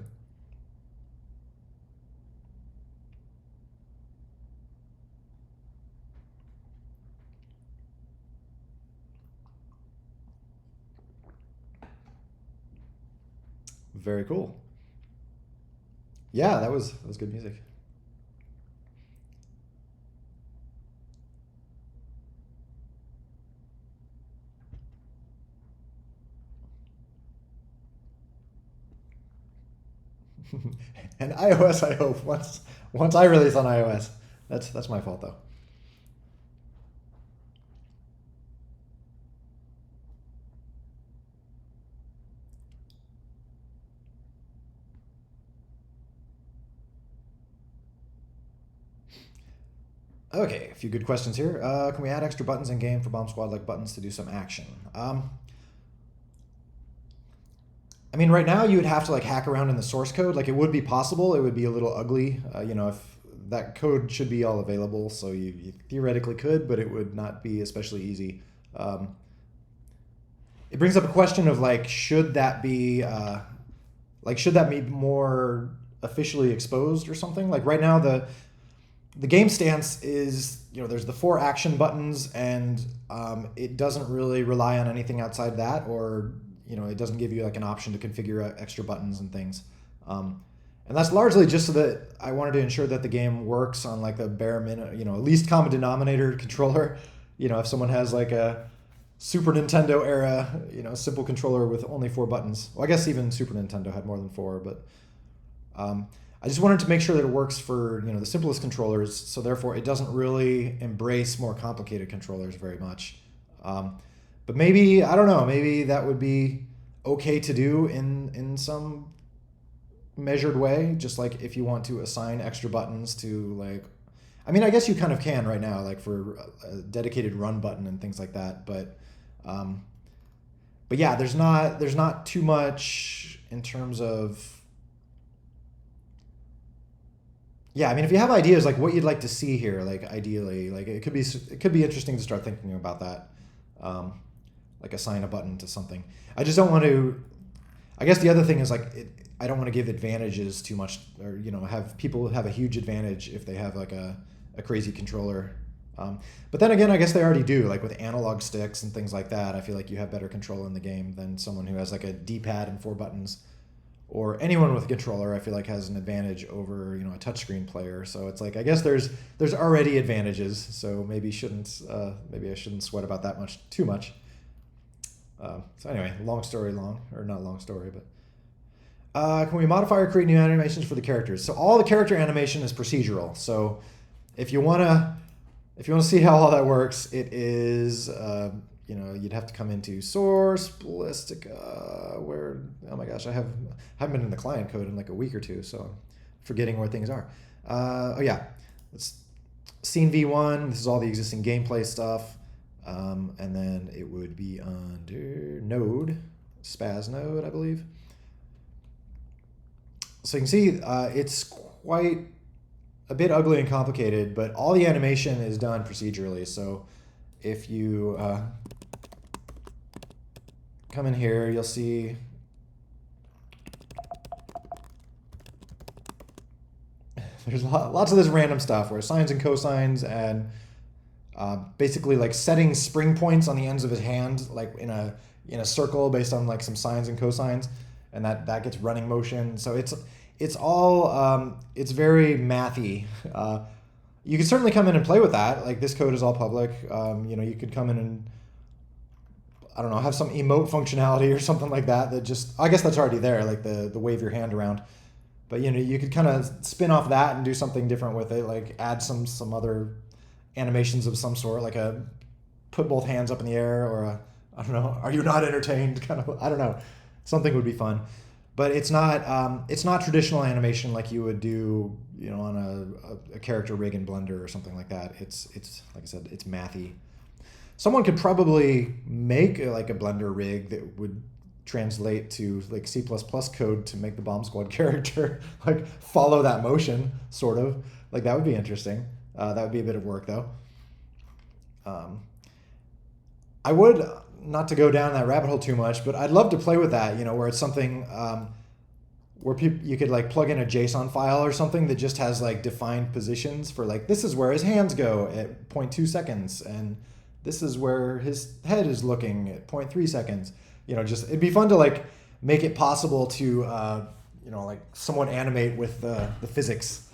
Very cool. Yeah, that was good music. And iOS, I hope once I release on iOS. That's my fault though. Okay, a few good questions here. Can we add extra buttons in game for Bomb Squad, like buttons to do some action? I mean, right now you would have to like hack around in the source code. Like it would be possible. It would be a little ugly. If that code should be all available, so you theoretically could, but it would not be especially easy. It brings up a question of like, should that be more officially exposed or something? Like right now, the game stance is, there's the 4 action buttons, and it doesn't really rely on anything outside that, or it doesn't give you like an option to configure extra buttons and things. And that's largely just so that I wanted to ensure that the game works on like the bare minimum, least common denominator controller. If someone has like a Super Nintendo era, simple controller with only 4 buttons. Well, I guess even Super Nintendo had more than 4, but I just wanted to make sure that it works for the simplest controllers, so therefore it doesn't really embrace more complicated controllers very much. But maybe, I don't know, maybe that would be okay to do in some measured way, just like if you want to assign extra buttons to like, I mean, I guess you kind of can right now, like for a dedicated run button and things like that, but yeah, there's not too much in terms of, yeah, I mean, if you have ideas like what you'd like to see here, like ideally, like it could be interesting to start thinking about that, like assign a button to something. I just don't want to. I guess the other thing is like I don't want to give advantages too much, or have people have a huge advantage if they have like a crazy controller. But then again, I guess they already do, like with analog sticks and things like that. I feel like you have better control in the game than someone who has like a D-pad and 4 buttons. Or anyone with a controller, I feel like, has an advantage over a touchscreen player. So it's like, I guess there's already advantages. So maybe I shouldn't sweat about that too much. So anyway, long story long, or not long story, but can we modify or create new animations for the characters? So all the character animation is procedural. So if you wanna see how all that works, it is. You'd have to come into source, Ballistica, where, oh my gosh, I haven't been in the client code in like a week or two, so I'm forgetting where things are. Oh yeah, it's scene v1, this is all the existing gameplay stuff, and then it would be under node, spaz node, I believe. So you can see it's quite a bit ugly and complicated, but all the animation is done procedurally. So if you come in here, you'll see there's lots of this random stuff where sines and cosines and basically like setting spring points on the ends of his hand, like in a circle based on like some sines and cosines, and that gets running motion. So it's all it's very mathy. You can certainly come in and play with that. Like this code is all public. You could come in and, I don't know, have some emote functionality or something like that just, I guess that's already there, like the wave your hand around. But you could kind of spin off that and do something different with it, like add some other animations of some sort, like a put both hands up in the air, or a, I don't know, are you not entertained kind of, I don't know, something would be fun. But it's not traditional animation like you would do, on a character rig in Blender or something like that. It's like I said, it's mathy. Someone could probably make like a Blender rig that would translate to like C++ code to make the Bomb Squad character like follow that motion, sort of. Like that would be interesting. That would be a bit of work though. I would, not to go down that rabbit hole too much, but I'd love to play with that, where it's something where you could like plug in a JSON file or something that just has like defined positions for like, this is where his hands go at 0.2 seconds, and this is where his head is looking at 0.3 seconds. Just, it'd be fun to like make it possible to, like somewhat animate with the physics,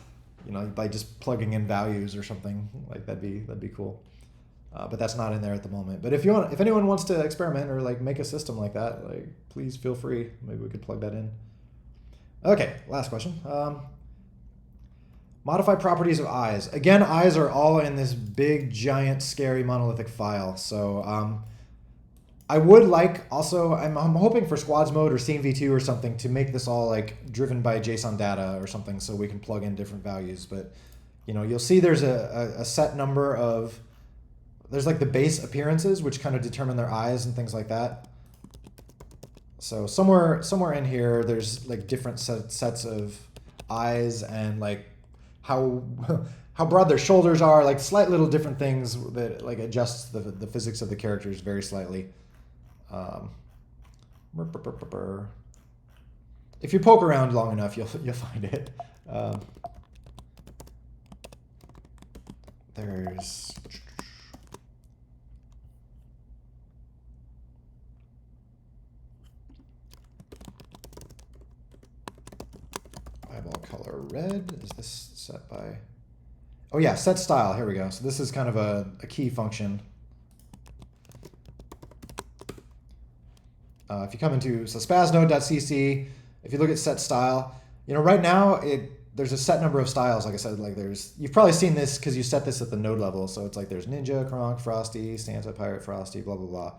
by just plugging in values or something. Like that'd be cool. But that's not in there at the moment. But if anyone wants to experiment or like make a system like that, like please feel free. Maybe we could plug that in. Okay, last question. Modify properties of eyes. Again, eyes are all in this big, giant, scary monolithic file. So I would like also, I'm hoping for squads mode or scene v2 or something to make this all like driven by JSON data or something, so we can plug in different values. But you'll see there's a set number of, there's like the base appearances, which kind of determine their eyes and things like that. So somewhere in here, there's like different sets of eyes and like how how broad their shoulders are, like slight little different things that like adjusts the physics of the characters very slightly. If you poke around long enough, you'll find it. There's eyeball color red. Is this set by? Oh yeah, set style. Here we go. So this is kind of a key function. If you come into spaznode.cc, if you look at set style, right now there's a set number of styles. Like I said, like you've probably seen this because you set this at the node level. So it's like there's Ninja, Kronk, Frosty, Santa, Pirate, Frosty, blah blah blah,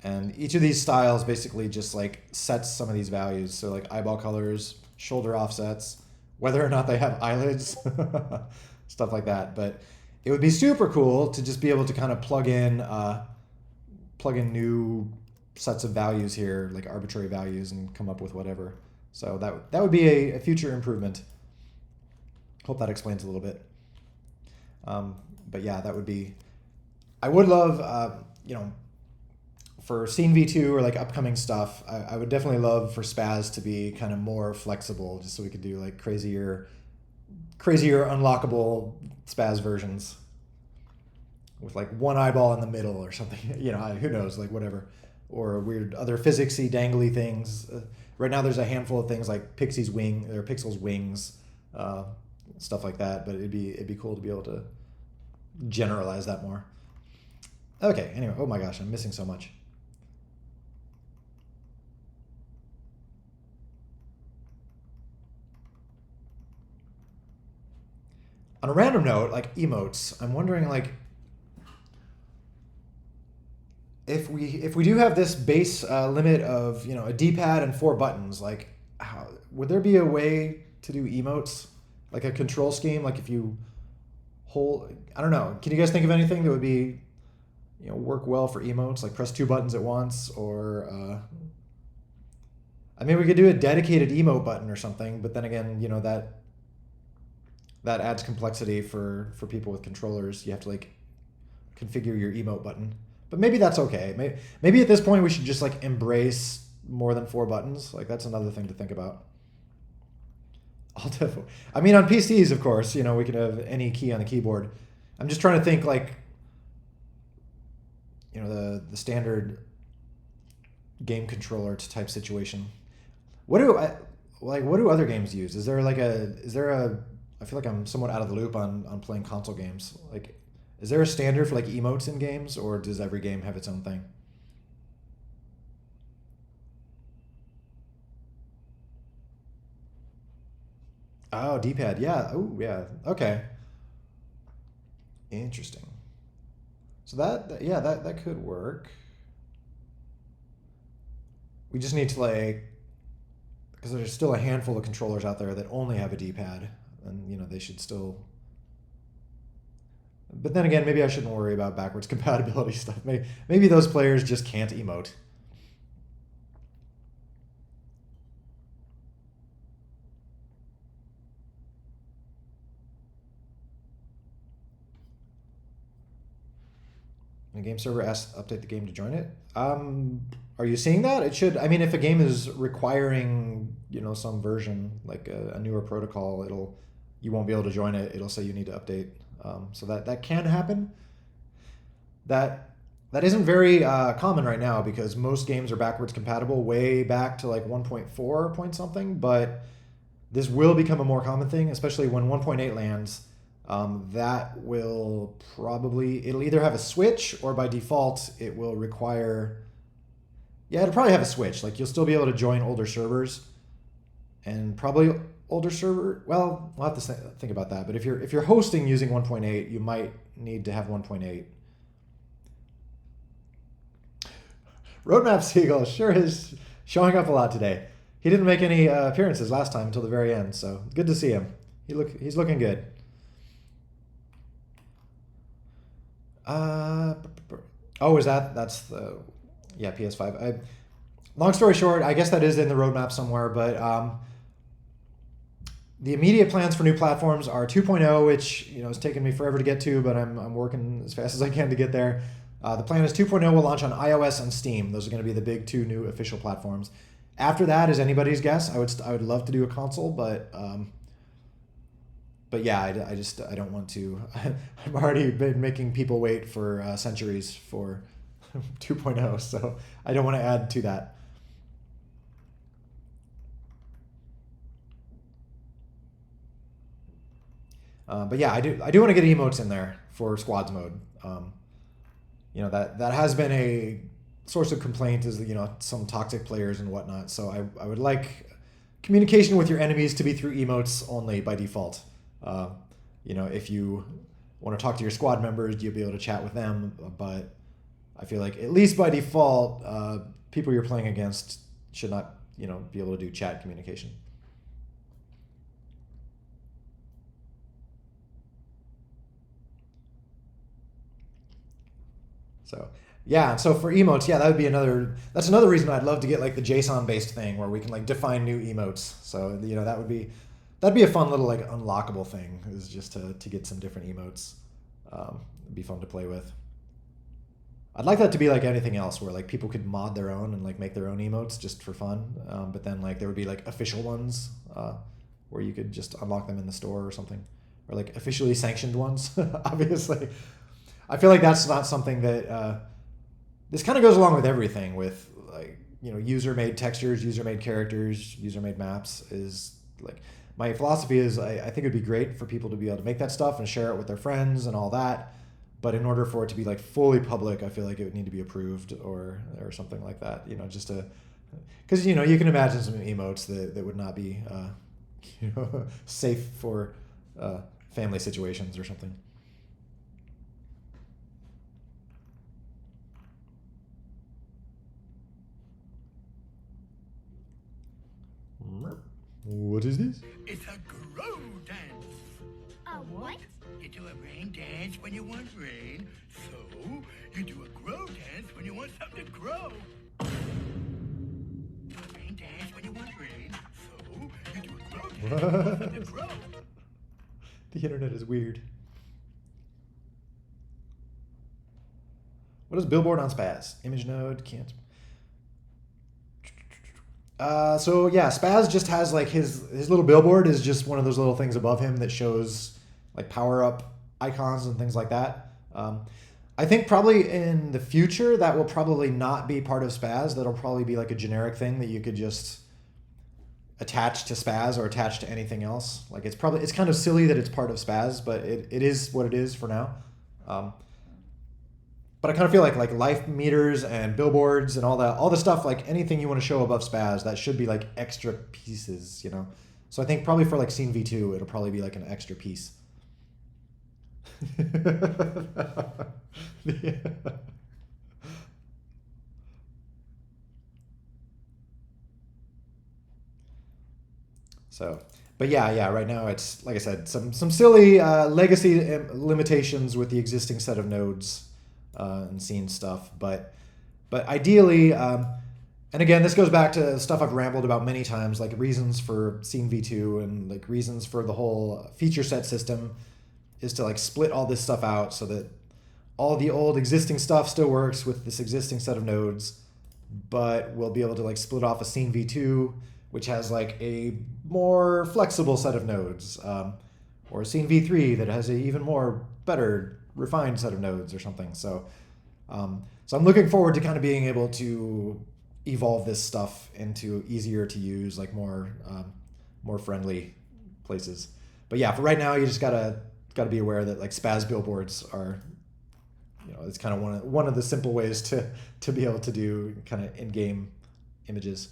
and each of these styles basically just like sets some of these values. So like eyeball colors, shoulder offsets, whether or not they have eyelids, stuff like that. But it would be super cool to just be able to kind of plug in new sets of values here, like arbitrary values, and come up with whatever. So that would be a future improvement. Hope that explains a little bit. But yeah, that would be. I would love, for Scene V2 or like upcoming stuff, I would definitely love for Spaz to be kind of more flexible, just so we could do like crazier unlockable Spaz versions with like one eyeball in the middle or something. Who knows, like whatever. Or weird other physicsy dangly things. Right now there's a handful of things like Pixel's wings, stuff like that. But it'd be cool to be able to generalize that more. Okay. Anyway, oh my gosh, I'm missing so much. On a random note, like emotes, I'm wondering like, if we do have this base limit of a D-pad and 4 buttons, like would there be a way to do emotes, like a control scheme, like if you hold, I don't know, can you guys think of anything that would be work well for emotes, like press 2 buttons at once, or I mean we could do a dedicated emote button or something, but then again that adds complexity for people with controllers. You have to like configure your emote button. But maybe that's okay. Maybe at this point we should just like embrace more than 4 buttons. Like that's another thing to think about. I mean, on PCs, of course, we can have any key on the keyboard. I'm just trying to think like, the standard game controller type situation. What do other games use? I feel like I'm somewhat out of the loop on playing console games. Like, is there a standard for like emotes in games, or does every game have its own thing? Oh, D-pad. Yeah. Oh, yeah. Okay. Interesting. So that could work. We just need to like, because there's still a handful of controllers out there that only have a D-pad, and they should still. But then again, maybe I shouldn't worry about backwards compatibility stuff. Maybe those players just can't emote. The game server asks update the game to join it. Are you seeing that? It should. I mean, if a game is requiring some version like a newer protocol, you won't be able to join it. It'll say you need to update. So that can happen. That isn't very common right now because most games are backwards compatible way back to like 1.4 point something. But this will become a more common thing, especially when 1.8 lands. That will it'll either have a switch or by default it will require. Yeah, it'll probably have a switch. Like you'll still be able to join older servers, and probably older server. Well, we'll have to think about that. But if you're hosting using 1.8, you might need to have 1.8. Roadmap Seagull sure is showing up a lot today. He didn't make any appearances last time until the very end, so good to see him. He's looking good. Uh, oh, is that's the yeah PS5. Long story short, I guess that is in the roadmap somewhere, but the immediate plans for new platforms are 2.0, which it's taken me forever to get to, but I'm working as fast as I can to get there. The plan is 2.0 will launch on iOS and Steam. Those are going to be the big two new official platforms. After that is anybody's guess. I would love to do a console, but yeah, I don't want to. I've already been making people wait for centuries for 2.0, so I don't want to add to that. But yeah, I do want to get emotes in there for squads mode. That has been a source of complaint is some toxic players and whatnot. So I would like communication with your enemies to be through emotes only by default. Uh, if you want to talk to your squad members, you'll be able to chat with them. But I feel like at least by default, people you're playing against should not be able to do chat communication. So yeah, so for emotes, yeah, that would be another. That's another reason I'd love to get like the JSON based thing where we can like define new emotes. So that'd be a fun little like unlockable thing is just to get some different emotes. It'd be fun to play with. I'd like that to be like anything else where like people could mod their own and like make their own emotes just for fun. But then like there would be like official ones where you could just unlock them in the store or something, or like officially sanctioned ones. Obviously, I feel like that's not something that this kind of goes along with everything with like user made textures, user made characters, user made maps is like my philosophy is I think it'd be great for people to be able to make that stuff and share it with their friends and all that. But in order for it to be like fully public, I feel like it would need to be approved or something like that. Just to because you can imagine some emotes that would not be safe for family situations or something. What is this? It's a grow dance. A what? You do a rain dance when you want rain, so you do a grow dance when you want something to grow. Do a rain dance when you want rain, so you do a grow dance when you want something to grow. The internet is weird. What is billboard on Spaz? Image node can't. So yeah, Spaz just has like his little billboard is just one of those little things above him that shows like power up icons and things like that. I think probably in the future that will probably not be part of Spaz. That'll probably be like a generic thing that you could just attach to Spaz or attach to anything else. Like it's kind of silly that it's part of Spaz, but it is what it is for now. But I kind of feel like life meters and billboards and all the stuff, like anything you want to show above Spaz, that should be like extra pieces. So I think probably for like scene V2, it'll probably be like an extra piece. Yeah. So, but yeah. Right now it's like I said, some silly legacy limitations with the existing set of nodes and scene stuff, but ideally, and again, this goes back to stuff I've rambled about many times, like reasons for scene V2 and like reasons for the whole feature set system is to like split all this stuff out so that all the old existing stuff still works with this existing set of nodes, but we'll be able to like split off a scene V2, which has like a more flexible set of nodes, or a scene V3 that has a even more better refined set of nodes or something. So I'm looking forward to kind of being able to evolve this stuff into easier to use, like more friendly places. But yeah, for right now, you just gotta be aware that like Spaz billboards are, it's kind of one of the simple ways to be able to do kind of in-game images.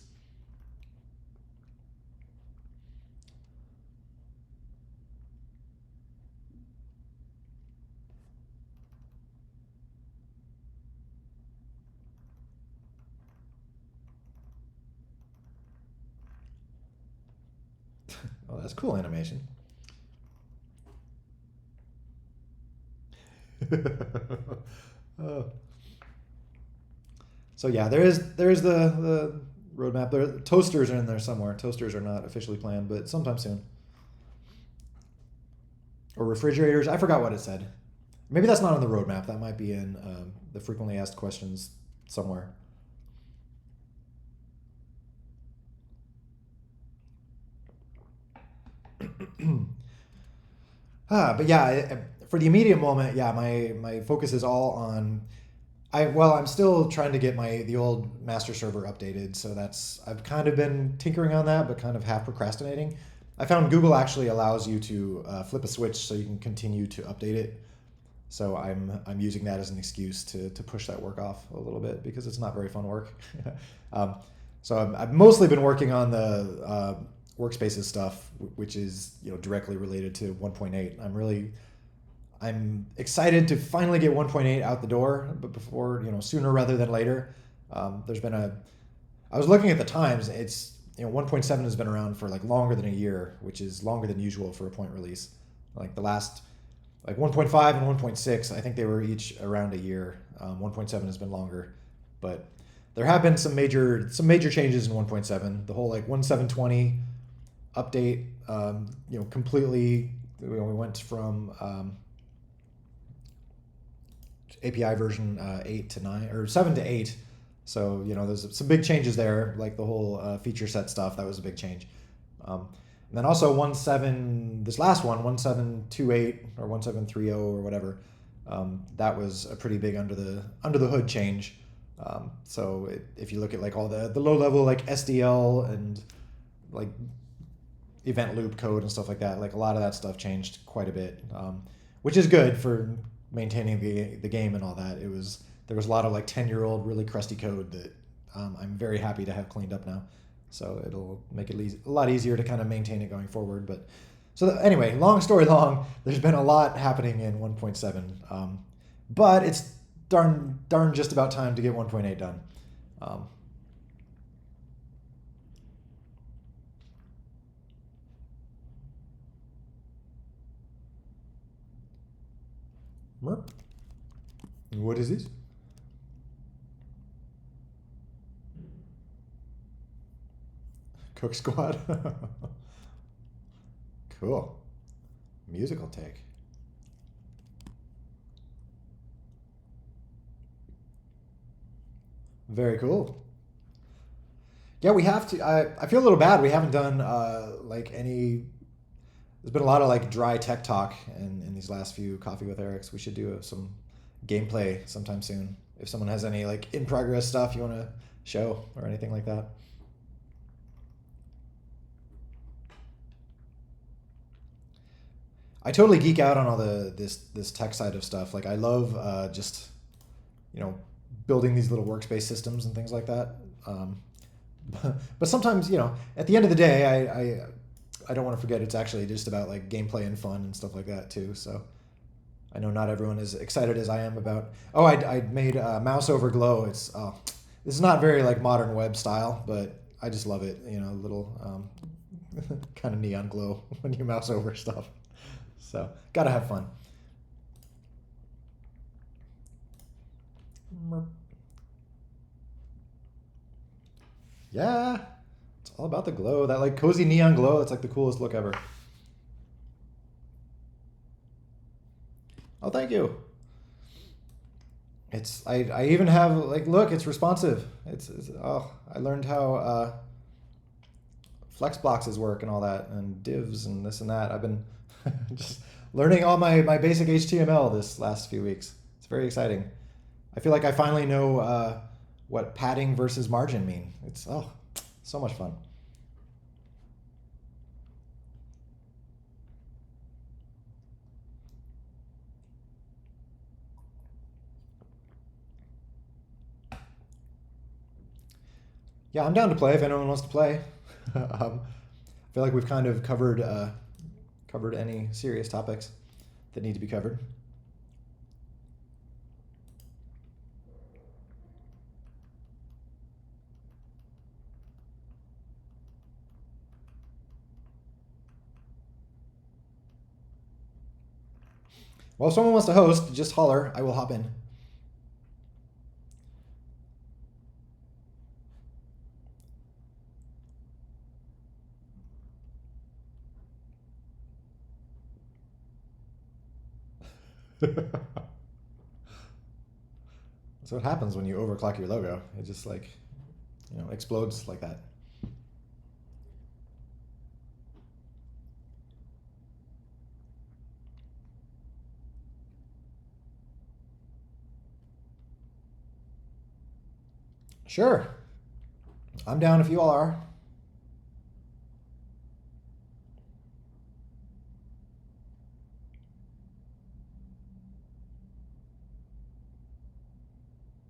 Oh, that's cool animation. Oh. So yeah, there is the roadmap. There, toasters are in there somewhere. Toasters are not officially planned, but sometime soon. Or refrigerators. I forgot what it said. Maybe that's not on the roadmap. That might be in the frequently asked questions somewhere. But yeah, for the immediate moment, yeah, my focus is all on. I'm still trying to get the old master server updated, so I've kind of been tinkering on that, but kind of half procrastinating. I found Google actually allows you to flip a switch so you can continue to update it. So I'm using that as an excuse to push that work off a little bit because it's not very fun work. um, so I've mostly been working on the Workspaces stuff, which is directly related to 1.8. I'm excited to finally get 1.8 out the door, but before sooner rather than later. I was looking at the times. It's 1.7 has been around for like longer than a year, which is longer than usual for a point release. Like the last like 1.5 and 1.6, I think they were each around a year. 1.7 has been longer, but there have been some major changes in 1.7. The whole like 1.7.20 update, completely. We went from API version 8 to 9 or 7 to 8. So there's some big changes there, like the whole feature set stuff. That was a big change. And then also 1.7, this last one, 1.7.28 or 1.7.30 or whatever, that was a pretty big under the hood change. If you look at like all the low level like SDL and like event loop code and stuff like that, like a lot of that stuff changed quite a bit, which is good for maintaining the game and all that. There was a lot of like 10-year-old really crusty code that I'm very happy to have cleaned up now. So it'll make it a lot easier to kind of maintain it going forward. But anyway, long story long, there's been a lot happening in 1.7, but it's darn just about time to get 1.8 done. What is this? Cook Squad. Cool. Musical take. Very cool. Yeah, we have to. I feel a little bad. We haven't done like any. There's been a lot of like dry tech talk in these last few Coffee with Erics. We should do some gameplay sometime soon. If someone has any like in progress stuff you want to show or anything like that. I totally geek out on all this tech side of stuff. Like I love just you know building these little workspace systems and things like that. But sometimes at the end of the day, I don't want to forget it's actually just about like gameplay and fun and stuff like that too. So I know not everyone is excited as I am about. Oh, I made mouse over glow. This is not very like modern web style, but I just love it. Little kind of neon glow when you mouse over stuff. So gotta have fun. Yeah, it's all about the glow. That like cozy neon glow. It's like the coolest look ever. Oh, thank you. I even have like look. It's responsive. I learned how flex boxes work and all that, and divs and this and that. I've been just learning all my basic HTML this last few weeks. It's very exciting. I feel like I finally know what padding versus margin mean. It's so much fun. Yeah, I'm down to play if anyone wants to play. I feel like we've kind of covered any serious topics that need to be covered. Well, if someone wants to host, just holler. I will hop in. That's what happens when you overclock your logo. It just like, explodes like that. Sure. I'm down if you all are.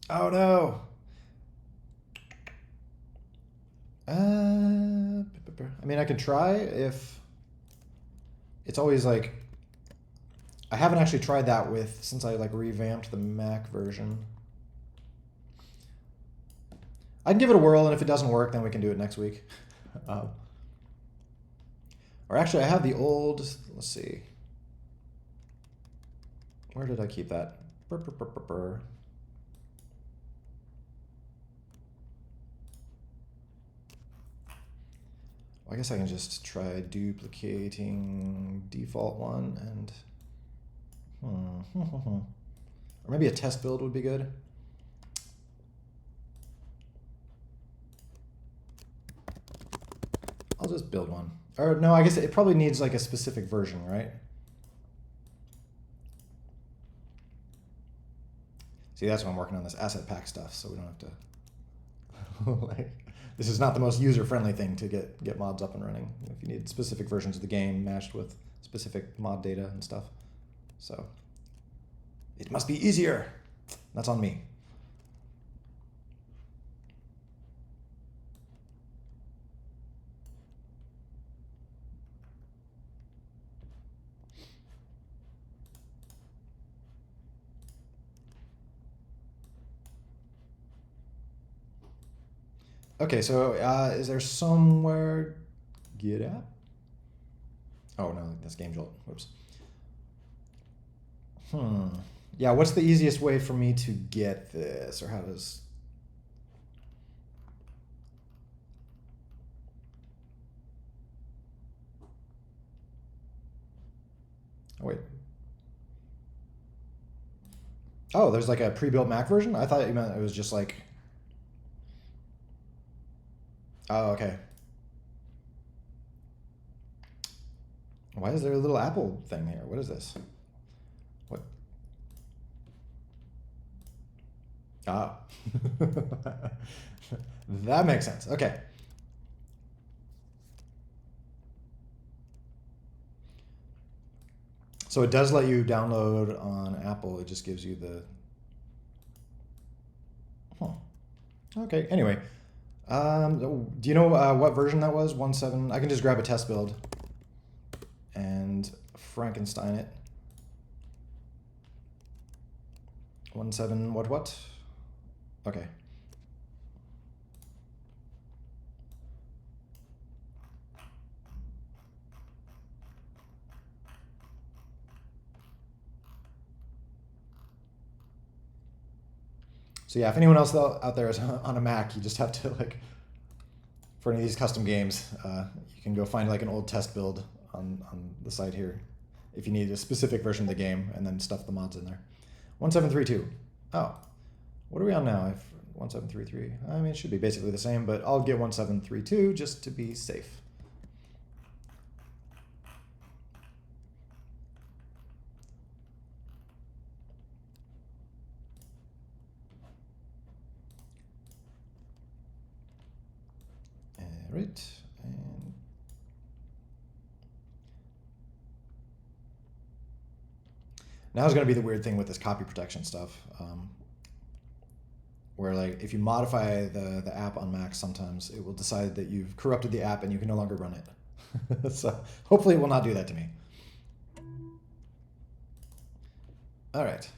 Oh no. I mean, I can try if it's always like I haven't actually tried that since I like revamped the Mac version. I can give it a whirl, and if it doesn't work, then we can do it next week. Or actually, I have the old. Let's see. Where did I keep that? Well, I guess I can just try duplicating default one and. Or maybe a test build would be good. I'll just build one. Or no, I guess it probably needs like a specific version, right? See, that's why I'm working on this asset pack stuff, so we don't have to like, this is not the most user-friendly thing to get mods up and running. If you need specific versions of the game matched with specific mod data and stuff. So it must be easier. That's on me. Okay, so is there somewhere get app? Oh no, that's Game Jolt. Whoops. Yeah, what's the easiest way for me to get this, or how does? Oh wait. Oh, there's like a pre-built Mac version? I thought you meant it was just like. Oh, okay. Why is there a little Apple thing here? What is this? What? Ah. That makes sense. Okay. So it does let you download on Apple. It just gives you the. Huh. Okay. Anyway, do you know what version that was? 1.7. I can just grab a test build and Frankenstein it. 1.7. What? Okay. So yeah, if anyone else out there is on a Mac, you just have to like, for any of these custom games, you can go find like an old test build on the site here, if you need a specific version of the game, and then stuff the mods in there. 1732. Oh, what are we on now? 1733. I mean, it should be basically the same, but I'll get 1732 just to be safe. Right, and now is going to be the weird thing with this copy protection stuff, where like if you modify the app on Mac, sometimes it will decide that you've corrupted the app and you can no longer run it. So hopefully it will not do that to me. All right.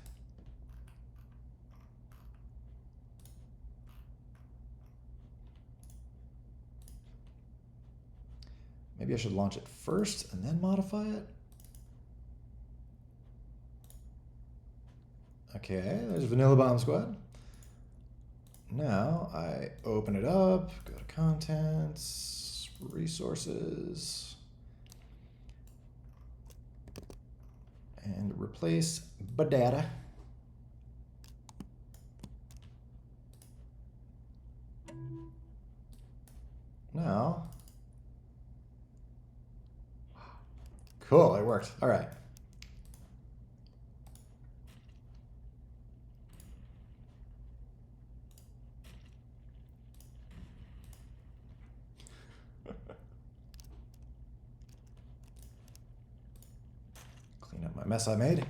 Maybe I should launch it first and then modify it. Okay, there's Vanilla Bomb Squad. Now I open it up, go to contents, resources, and replace data. Now, cool, it worked. All right. Clean up my mess I made.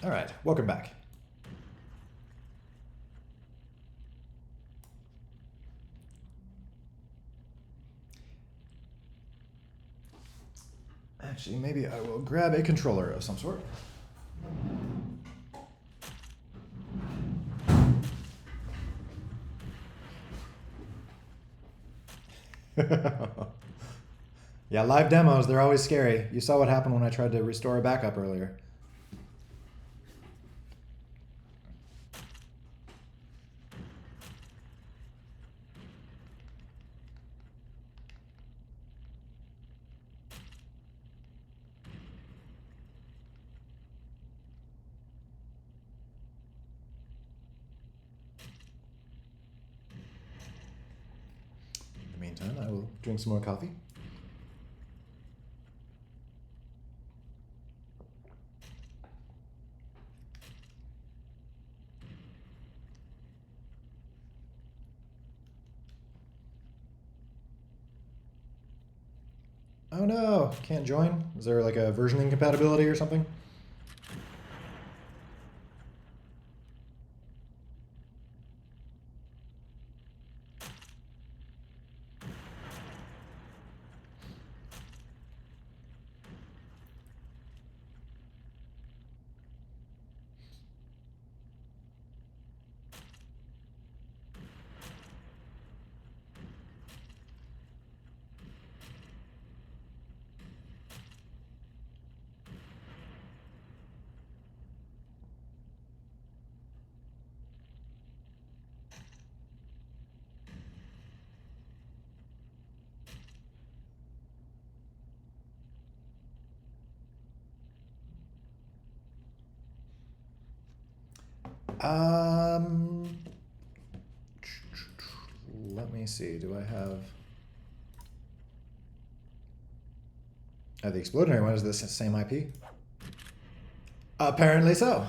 All right, welcome back. Actually, maybe I will grab a controller of some sort. Yeah, live demos, they're always scary. You saw what happened when I tried to restore a backup earlier. In the meantime, I will drink some more coffee. Oh no, can't join? Is there like a version incompatibility or something? Let me see. Do I have? Oh, the explodinary one is the same IP. Apparently so.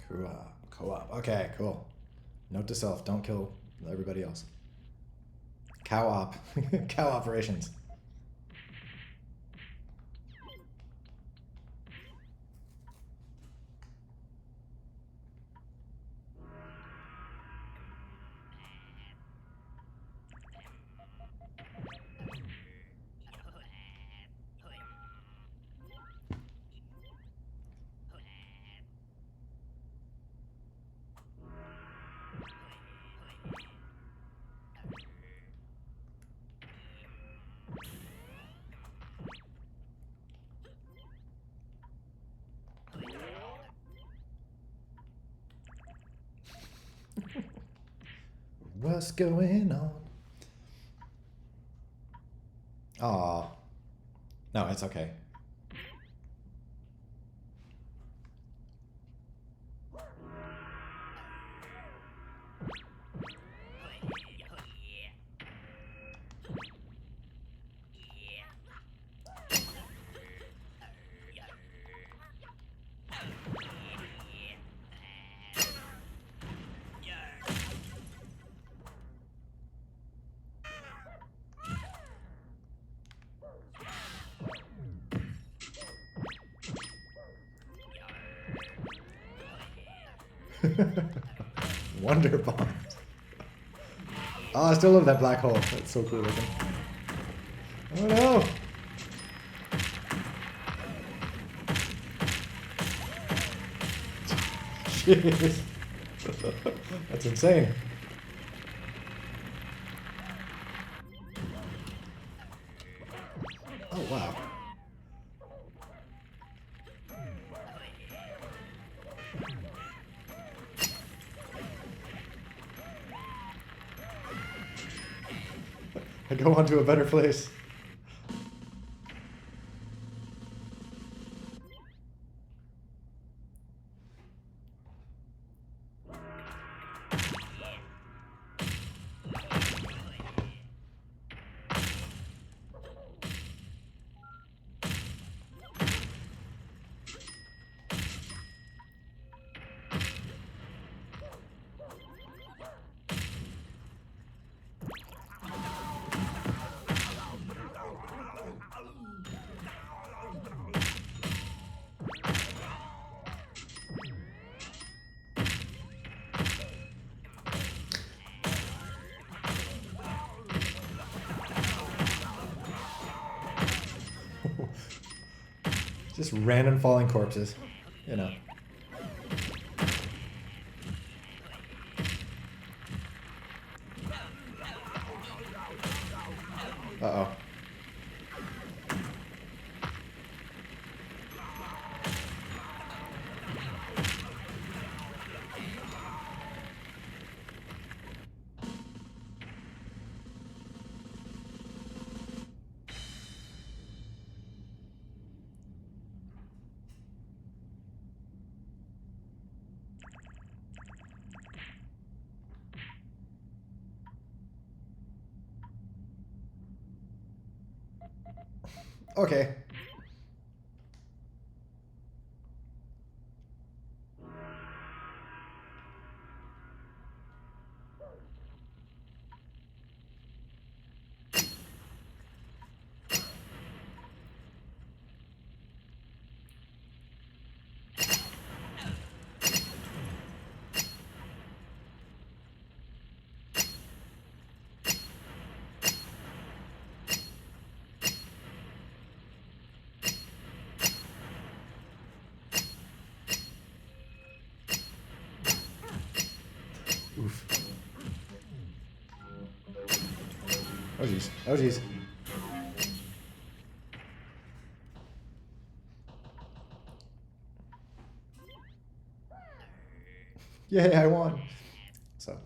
Cool. Co-op. Okay, cool. Note to self: don't kill everybody else. Cow op. Cow operations. What's going on? Aw, No, it's okay. Wonder Bomb. Oh, I still love that black hole. That's so cool looking. Oh no! Jeez. That's insane. Oh wow. I go on to a better place. Just random falling corpses, you know. Uh-oh. Okay. Oof. Oh jeez. Oh jeez. Yay, I won. So.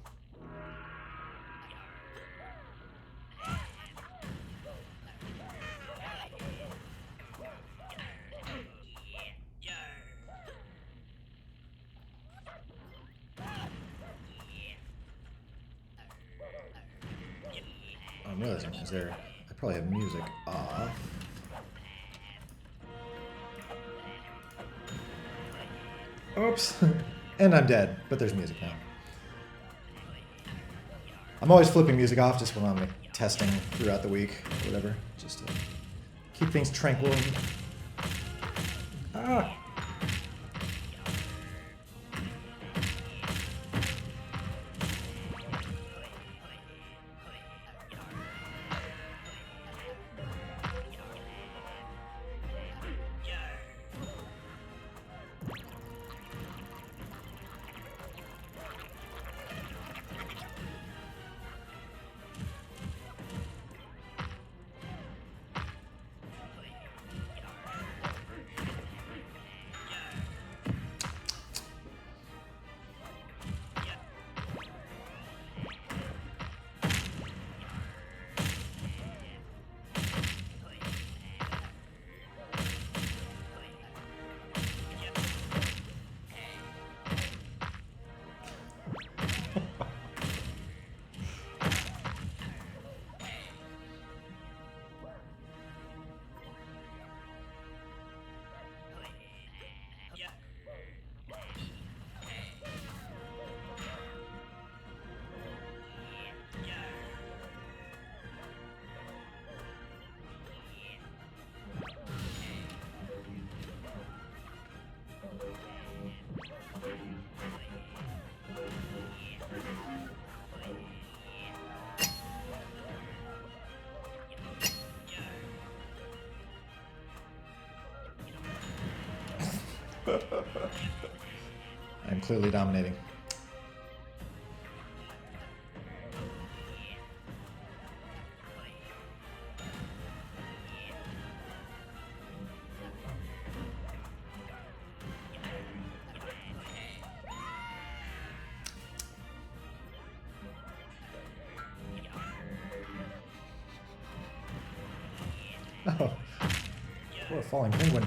I'm realizing, is there... I probably have music off. Oops. And I'm dead, but there's music now. I'm always flipping music off just when I'm like, testing throughout the week or whatever, just to keep things tranquil. Ah. I'm clearly dominating. Oh, poor falling penguin.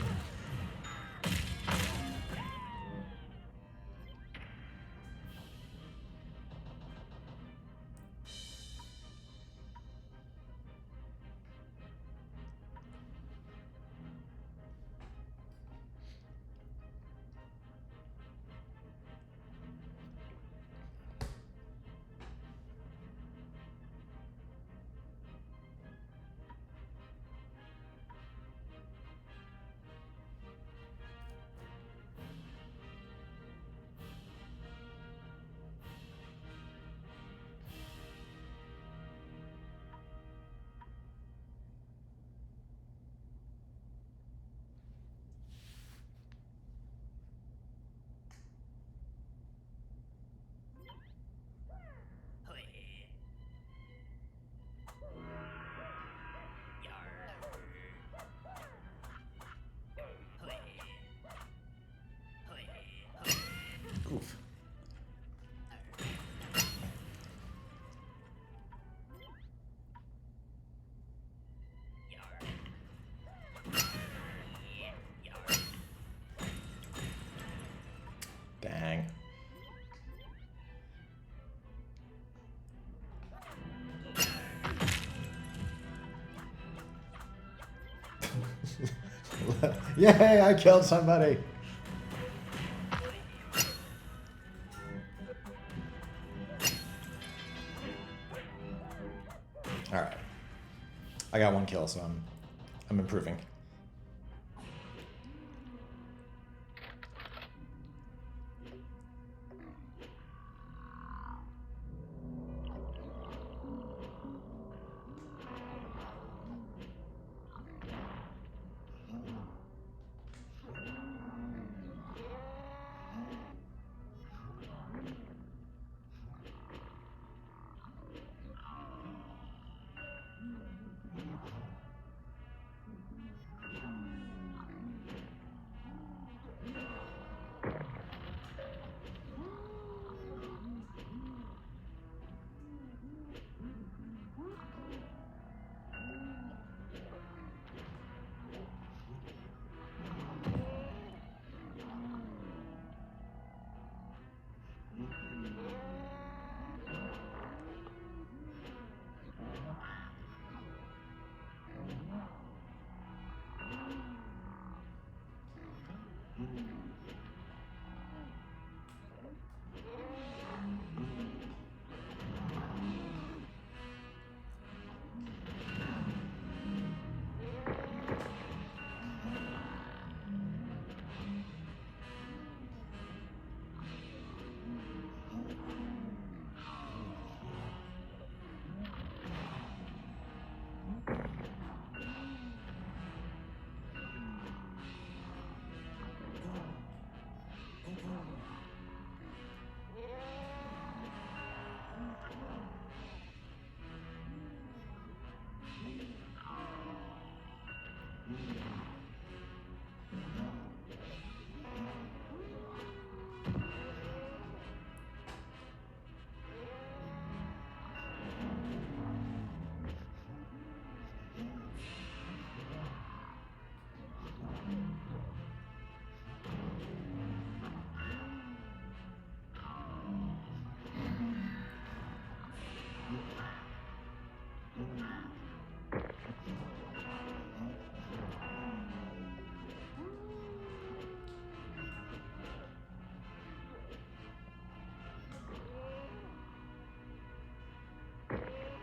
Oof. Dang. Yay, I killed somebody. All right. I got 1 kill, so I'm improving.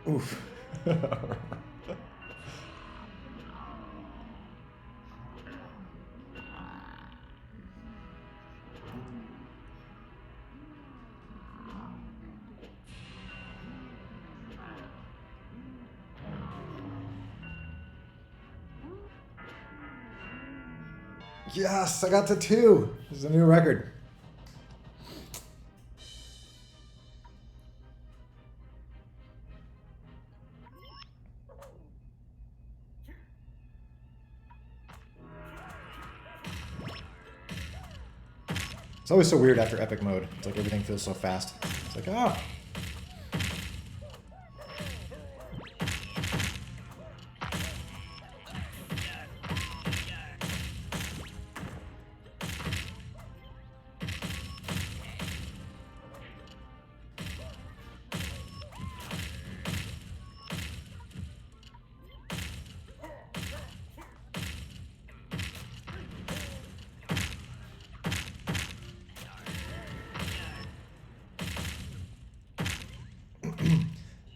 Oof. Yes, I got to 2. This is a new record. It's always so weird after epic mode. It's like everything feels so fast. It's like, ah.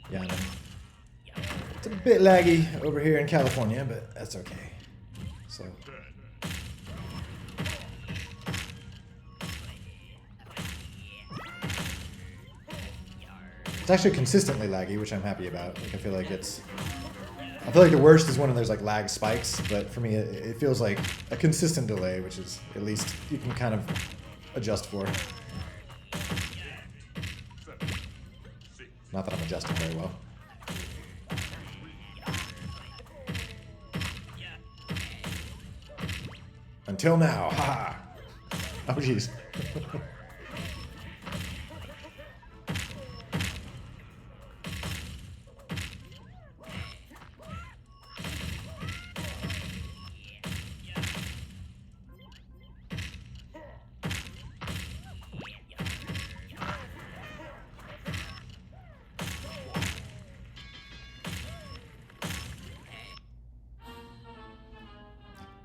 Yeah, I know. It's a bit laggy over here in California, but that's okay. So. It's actually consistently laggy, which I'm happy about. Like, I feel like the worst is when there's like lag spikes, but for me it feels like a consistent delay, which is at least you can kind of adjust for. Not that I'm adjusting very well. Until now, haha. Oh jeez.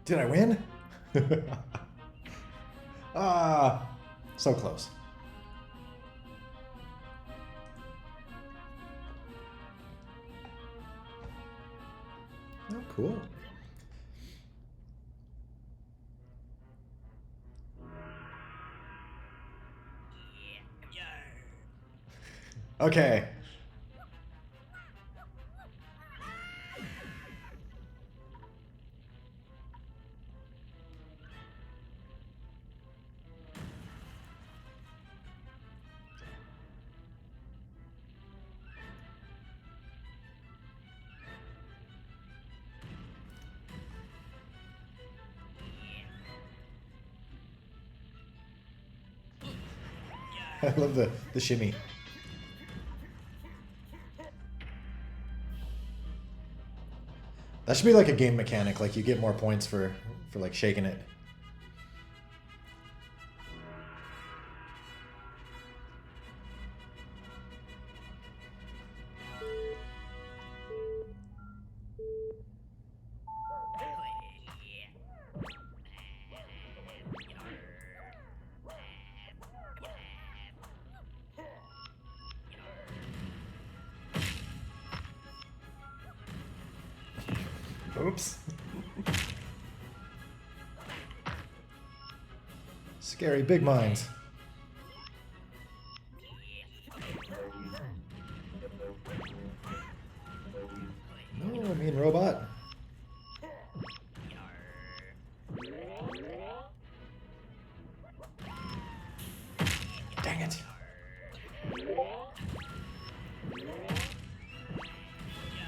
Did I win? Ah, so close. Oh, cool. Okay. I love the shimmy. That should be like a game mechanic, like you get more points for like shaking it. Oops. Scary big minds. No, I mean robot. Dang it.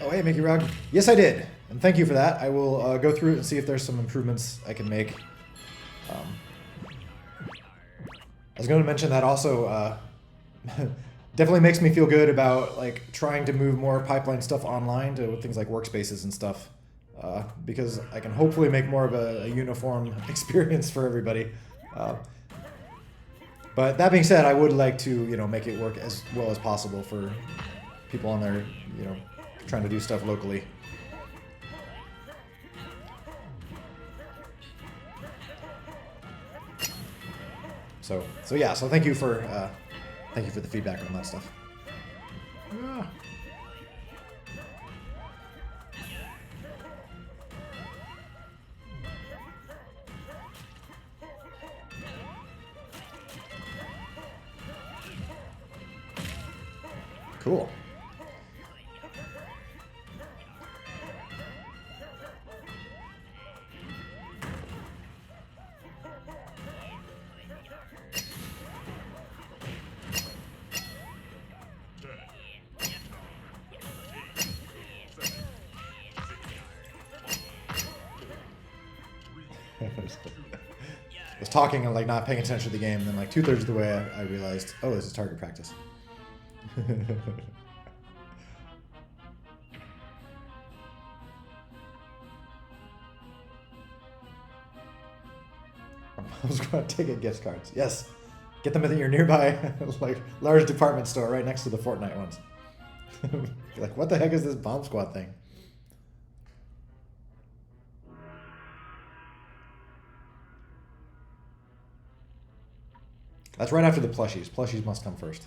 Oh, hey, Mickey Rock. Yes, I did. And thank you for that. I will go through it and see if there's some improvements I can make. I was going to mention that also definitely makes me feel good about like trying to move more pipeline stuff online to things like workspaces and stuff, because I can hopefully make more of a uniform experience for everybody. But that being said, I would like to make it work as well as possible for people on there trying to do stuff locally. So yeah, so thank you for the feedback on that stuff. Ah. Cool. I was talking and like not paying attention to the game, and then like 2/3 of the way I realized, oh, this is target practice. I was going to take gift cards. Yes, get them at your nearby like large department store right next to the Fortnite ones. Like, what the heck is this bomb squad thing? That's right after the plushies. Plushies must come first.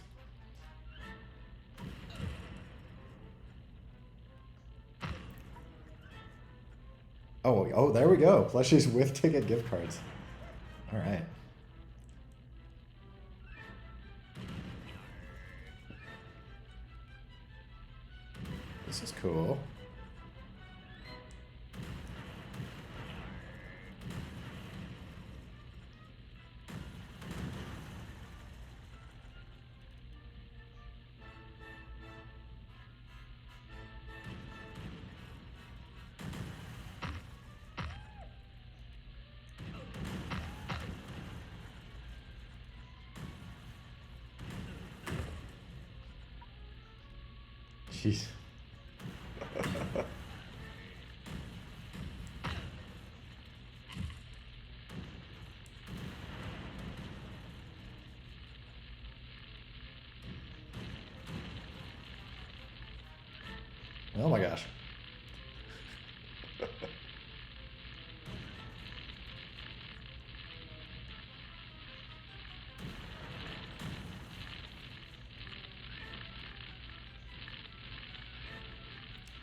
Oh, there we go. Plushies with ticket gift cards. All right. This is cool. Jeez. Oh my gosh.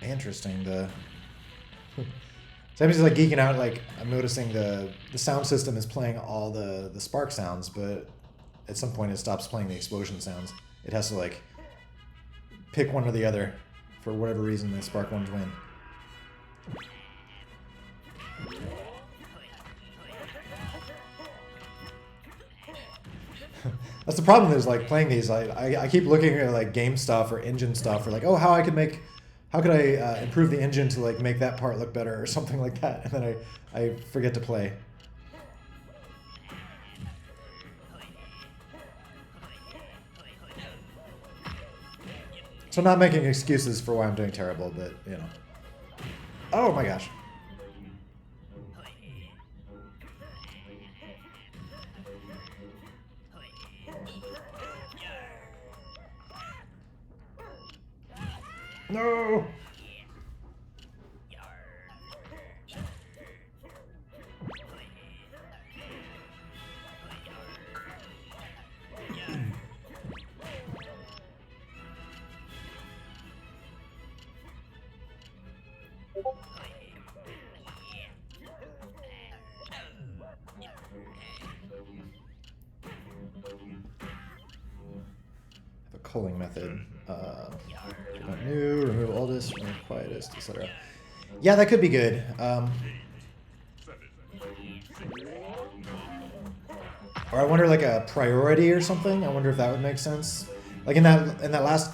Interesting. Somebody's like geeking out. Like, I'm noticing the sound system is playing all the spark sounds, but at some point it stops playing the explosion sounds. It has to like pick one or the other for whatever reason. The spark ones win. That's the problem. Is like playing these. I keep looking at like game stuff or engine stuff, or like, oh, how could I improve the engine to like make that part look better or something like that, and then I forget to play. So I'm not making excuses for why I'm doing terrible, but you know. Oh my gosh. No. The culling method. New, remove oldest, remove quietest, etc. Yeah, that could be good. Or I wonder like a priority or something. I wonder if that would make sense. Like in that last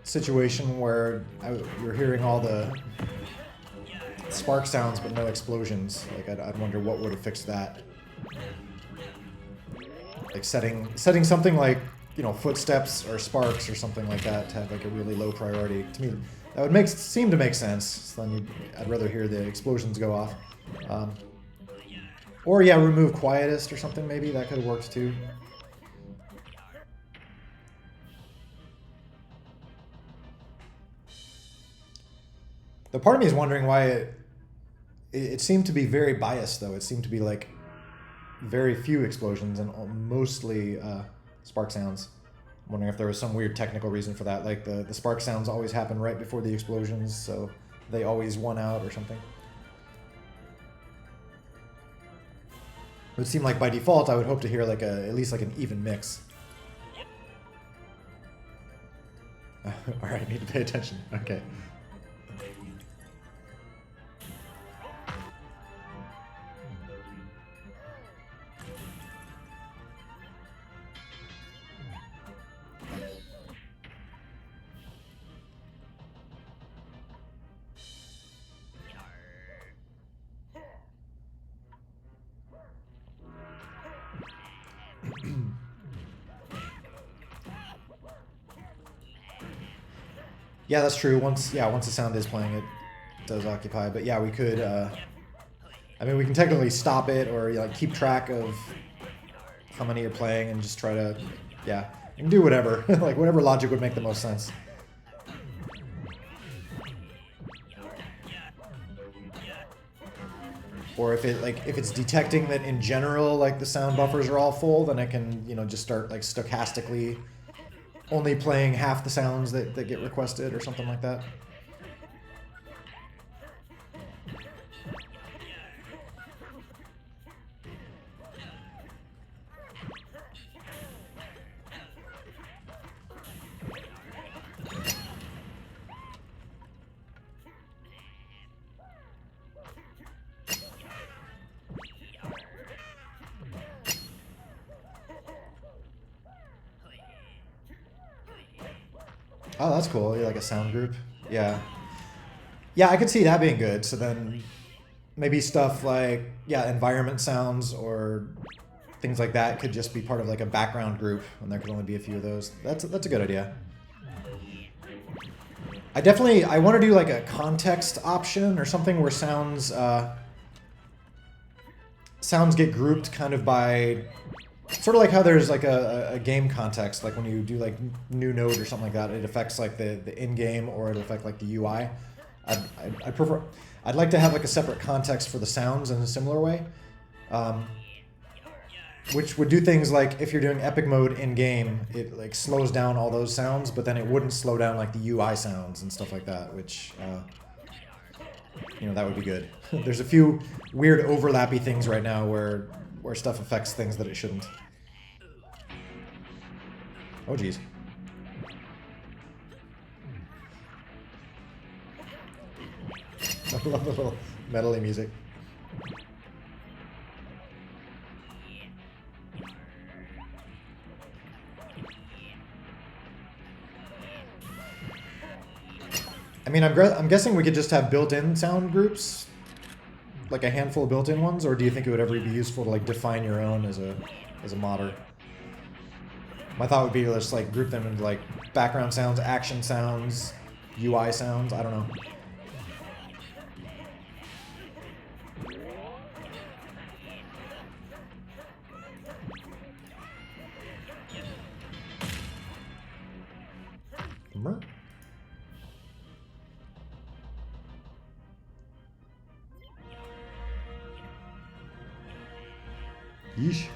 situation where you're hearing all the spark sounds but no explosions. Like I'd wonder what would have fixed that. Like setting something like, you know, footsteps or sparks or something like that to have like a really low priority. To me, that would seem to make sense. So then I'd rather hear the explosions go off. Or yeah, remove quietest or something maybe. That could have worked too. The part of me is wondering why it seemed to be very biased though. It seemed to be like very few explosions and mostly spark sounds. I'm wondering if there was some weird technical reason for that. Like the spark sounds always happen right before the explosions, so they always won out or something. It would seem like by default I would hope to hear like at least like an even mix. Alright, need to pay attention. Okay. Yeah, that's true. Once the sound is playing, it does occupy. But yeah, we could. I mean, we can technically stop it or like keep track of how many you're playing and just try to, yeah, and do whatever. Like whatever logic would make the most sense. Or if it's detecting that in general like the sound buffers are all full, then it can just start like stochastically only playing half the sounds that get requested or something like that. Oh, that's cool. You're like a sound group. Yeah. Yeah, I could see that being good. So then maybe stuff like, yeah, environment sounds or things like that could just be part of like a background group, and there could only be a few of those. That's a good idea. I want to do like a context option or something where sounds get grouped kind of by sort of like how there's like a game context, like when you do like new node or something like that, it affects like the in-game or it'll affect like the UI. I'd like to have like a separate context for the sounds in a similar way, which would do things like if you're doing epic mode in-game, it like slows down all those sounds, but then it wouldn't slow down like the UI sounds and stuff like that, which that would be good. There's a few weird overlappy things right now where stuff affects things that it shouldn't. Oh, geez. I love the little metal-y music. I mean, I'm guessing we could just have built-in sound groups, like a handful of built-in ones, or do you think it would ever be useful to like define your own as a modder? My thought would be to just like group them into like background sounds, action sounds, UI sounds. I don't know. Remember? Yeesh.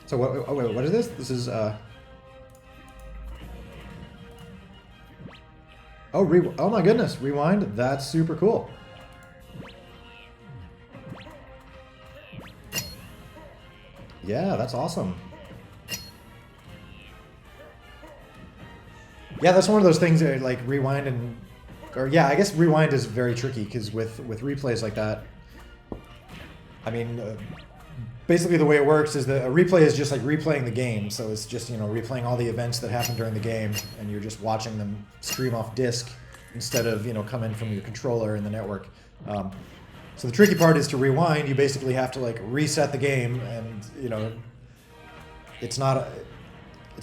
So what? Oh wait, what is this? This is oh my goodness, rewind. That's super cool. Yeah, that's awesome. Yeah, that's one of those things that like rewind yeah, I guess rewind is very tricky because with replays like that, I mean, basically the way it works is that a replay is just like replaying the game. So it's just, replaying all the events that happened during the game, and you're just watching them stream off disk instead of, come in from your controller in the network. So the tricky part is to rewind. You basically have to like reset the game, and it's not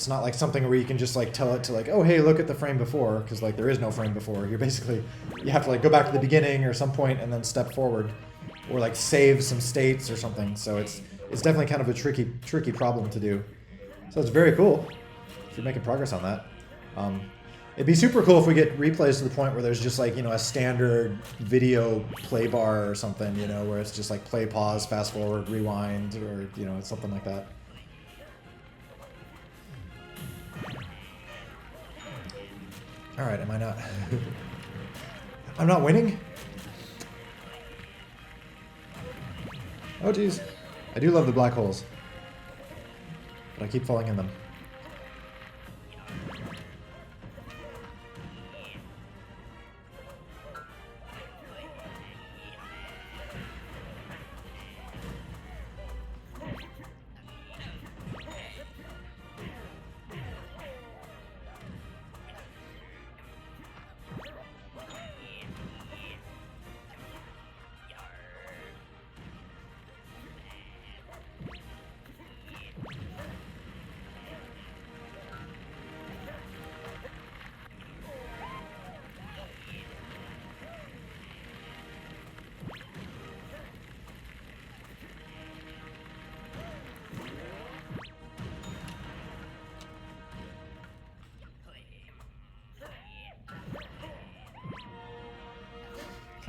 like something where you can just like tell it to like, oh hey, look at the frame before, because like there is no frame before. You have to like go back to the beginning or some point and then step forward, or like save some states or something. So it's definitely kind of a tricky problem to do. So it's very cool if you're making progress on that. It'd be super cool if we get replays to the point where there's just like, a standard video play bar or something, where it's just like play, pause, fast forward, rewind, or, something like that. All right, am I not? I'm not winning? Oh, geez. I do love the black holes, but I keep falling in them.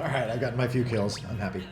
Alright, I've gotten my few kills. I'm happy.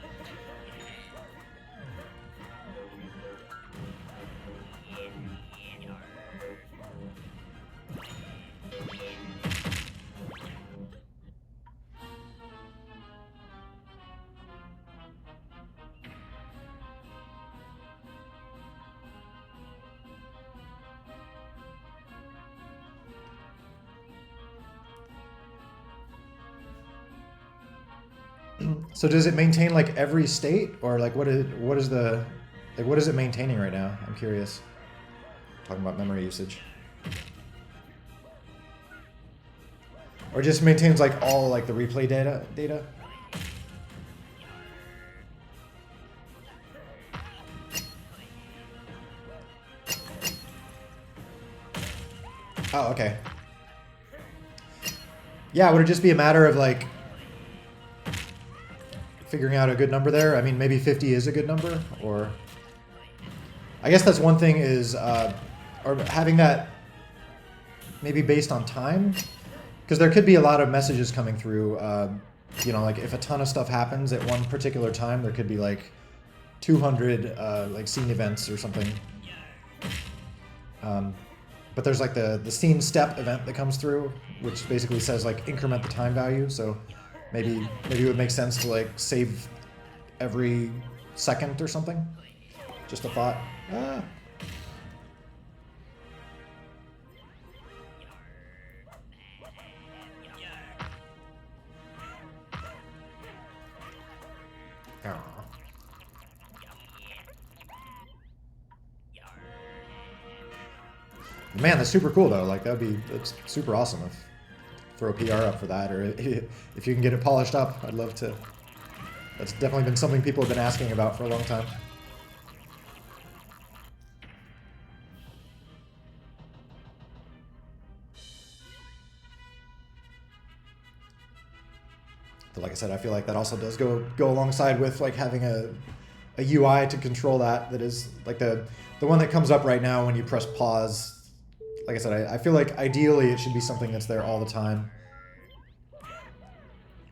So does it maintain like every state, or like what is it maintaining right now? I'm curious. Talking about memory usage. Or just maintains like all like the replay data? Oh, okay. Yeah, would it just be a matter of like figuring out a good number there? I mean, maybe 50 is a good number, or I guess that's one thing is, or having that maybe based on time, because there could be a lot of messages coming through. You know, like if a ton of stuff happens at one particular time, there could be like 200 like scene events or something. But there's like the scene step event that comes through, which basically says like increment the time value. So maybe it would make sense to like save every second or something. Just a thought. Ah. Man, that's super cool though. Like that's super awesome. If throw a PR up for that, or if you can get it polished up, I'd love to. That's definitely been something people have been asking about for a long time. But like I said, I feel like that also does go alongside with like having a UI to control that is like the one that comes up right now when you press pause. Like I said, I feel like ideally it should be something that's there all the time.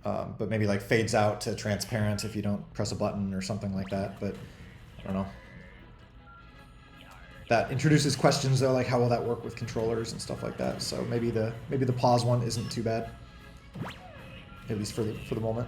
But maybe like fades out to transparent if you don't press a button or something like that. But I don't know. That introduces questions though, like how will that work with controllers and stuff like that. So maybe the pause one isn't too bad, at least for the moment.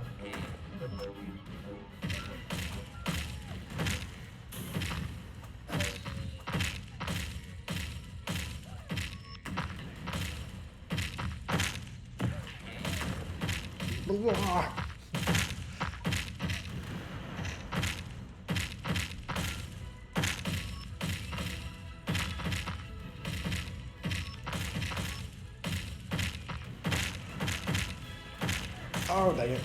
Oh, dang it.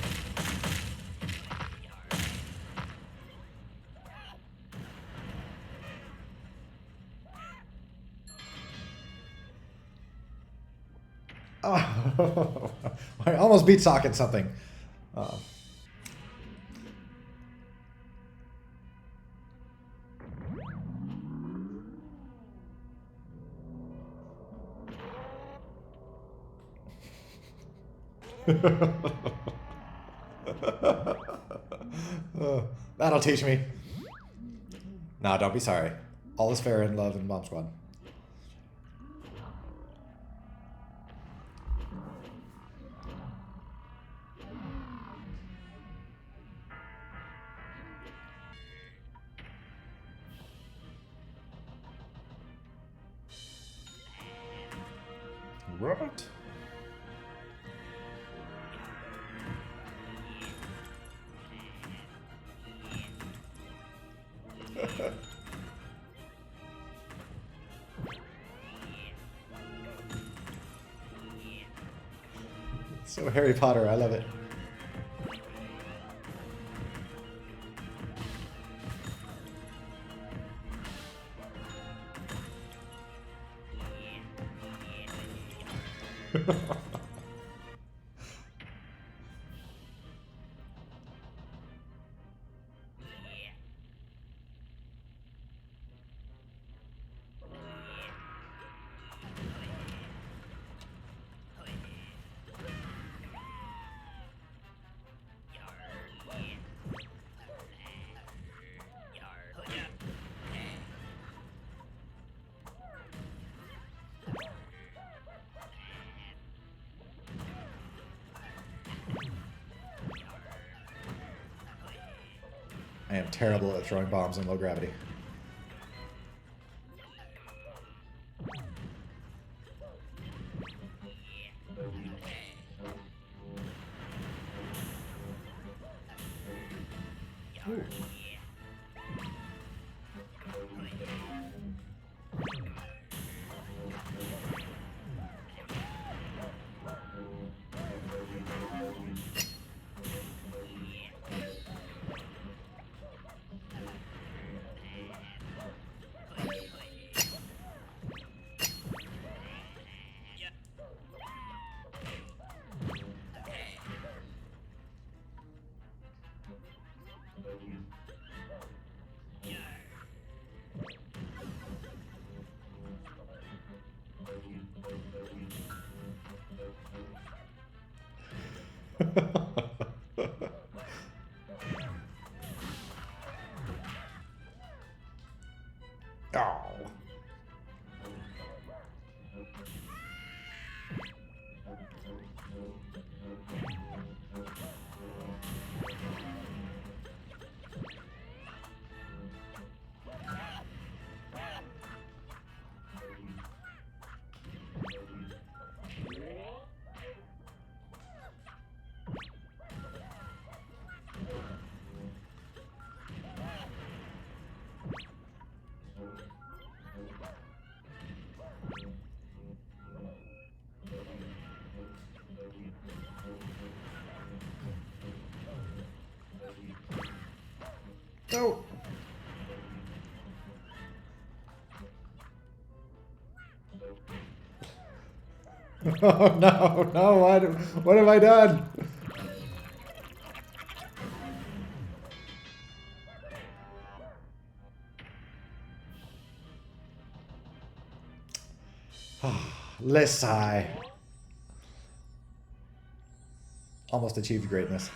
Oh, I almost beat socket something. Oh, that'll teach me. Nah, don't be sorry. All is fair in love and Bomb Squad. What? So Harry Potter, I love it. I am terrible at throwing bombs in low gravity. Ooh. Oh. No. Oh no, no, what have I done? Let's sigh. Almost achieved greatness.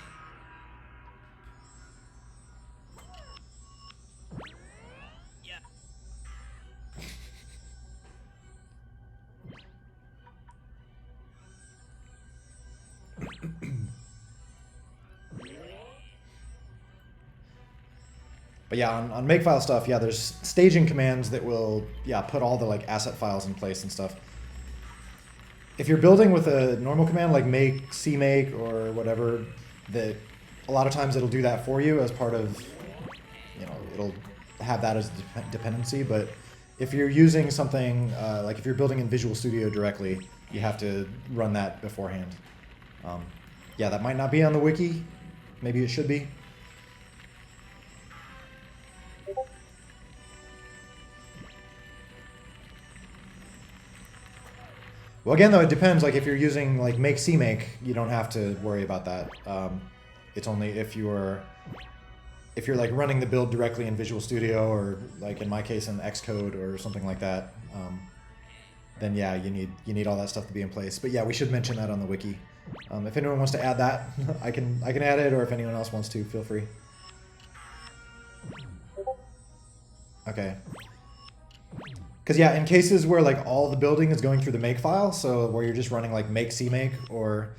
But yeah, on makefile stuff, yeah, there's staging commands that will, yeah, put all the like asset files in place and stuff. If you're building with a normal command like make, cmake, or whatever, that a lot of times it'll do that for you as part of, you know, it'll have that as a dependency. But if you're using something, like if you're building in Visual Studio directly, you have to run that beforehand. Yeah, that might not be on the wiki. Maybe it should be. Well, again, though, it depends. Like, if you're using, like, make cmake, you don't have to worry about that. It's only if you're like, running the build directly in Visual Studio, or, like, in my case, in Xcode or something like that, then, yeah, you need all that stuff to be in place. But, yeah, we should mention that on the wiki. If anyone wants to add that, I can add it, or if anyone else wants to, feel free. Okay. Because, yeah, in cases where, like, all the building is going through the make file, so where you're just running, like, make cmake, or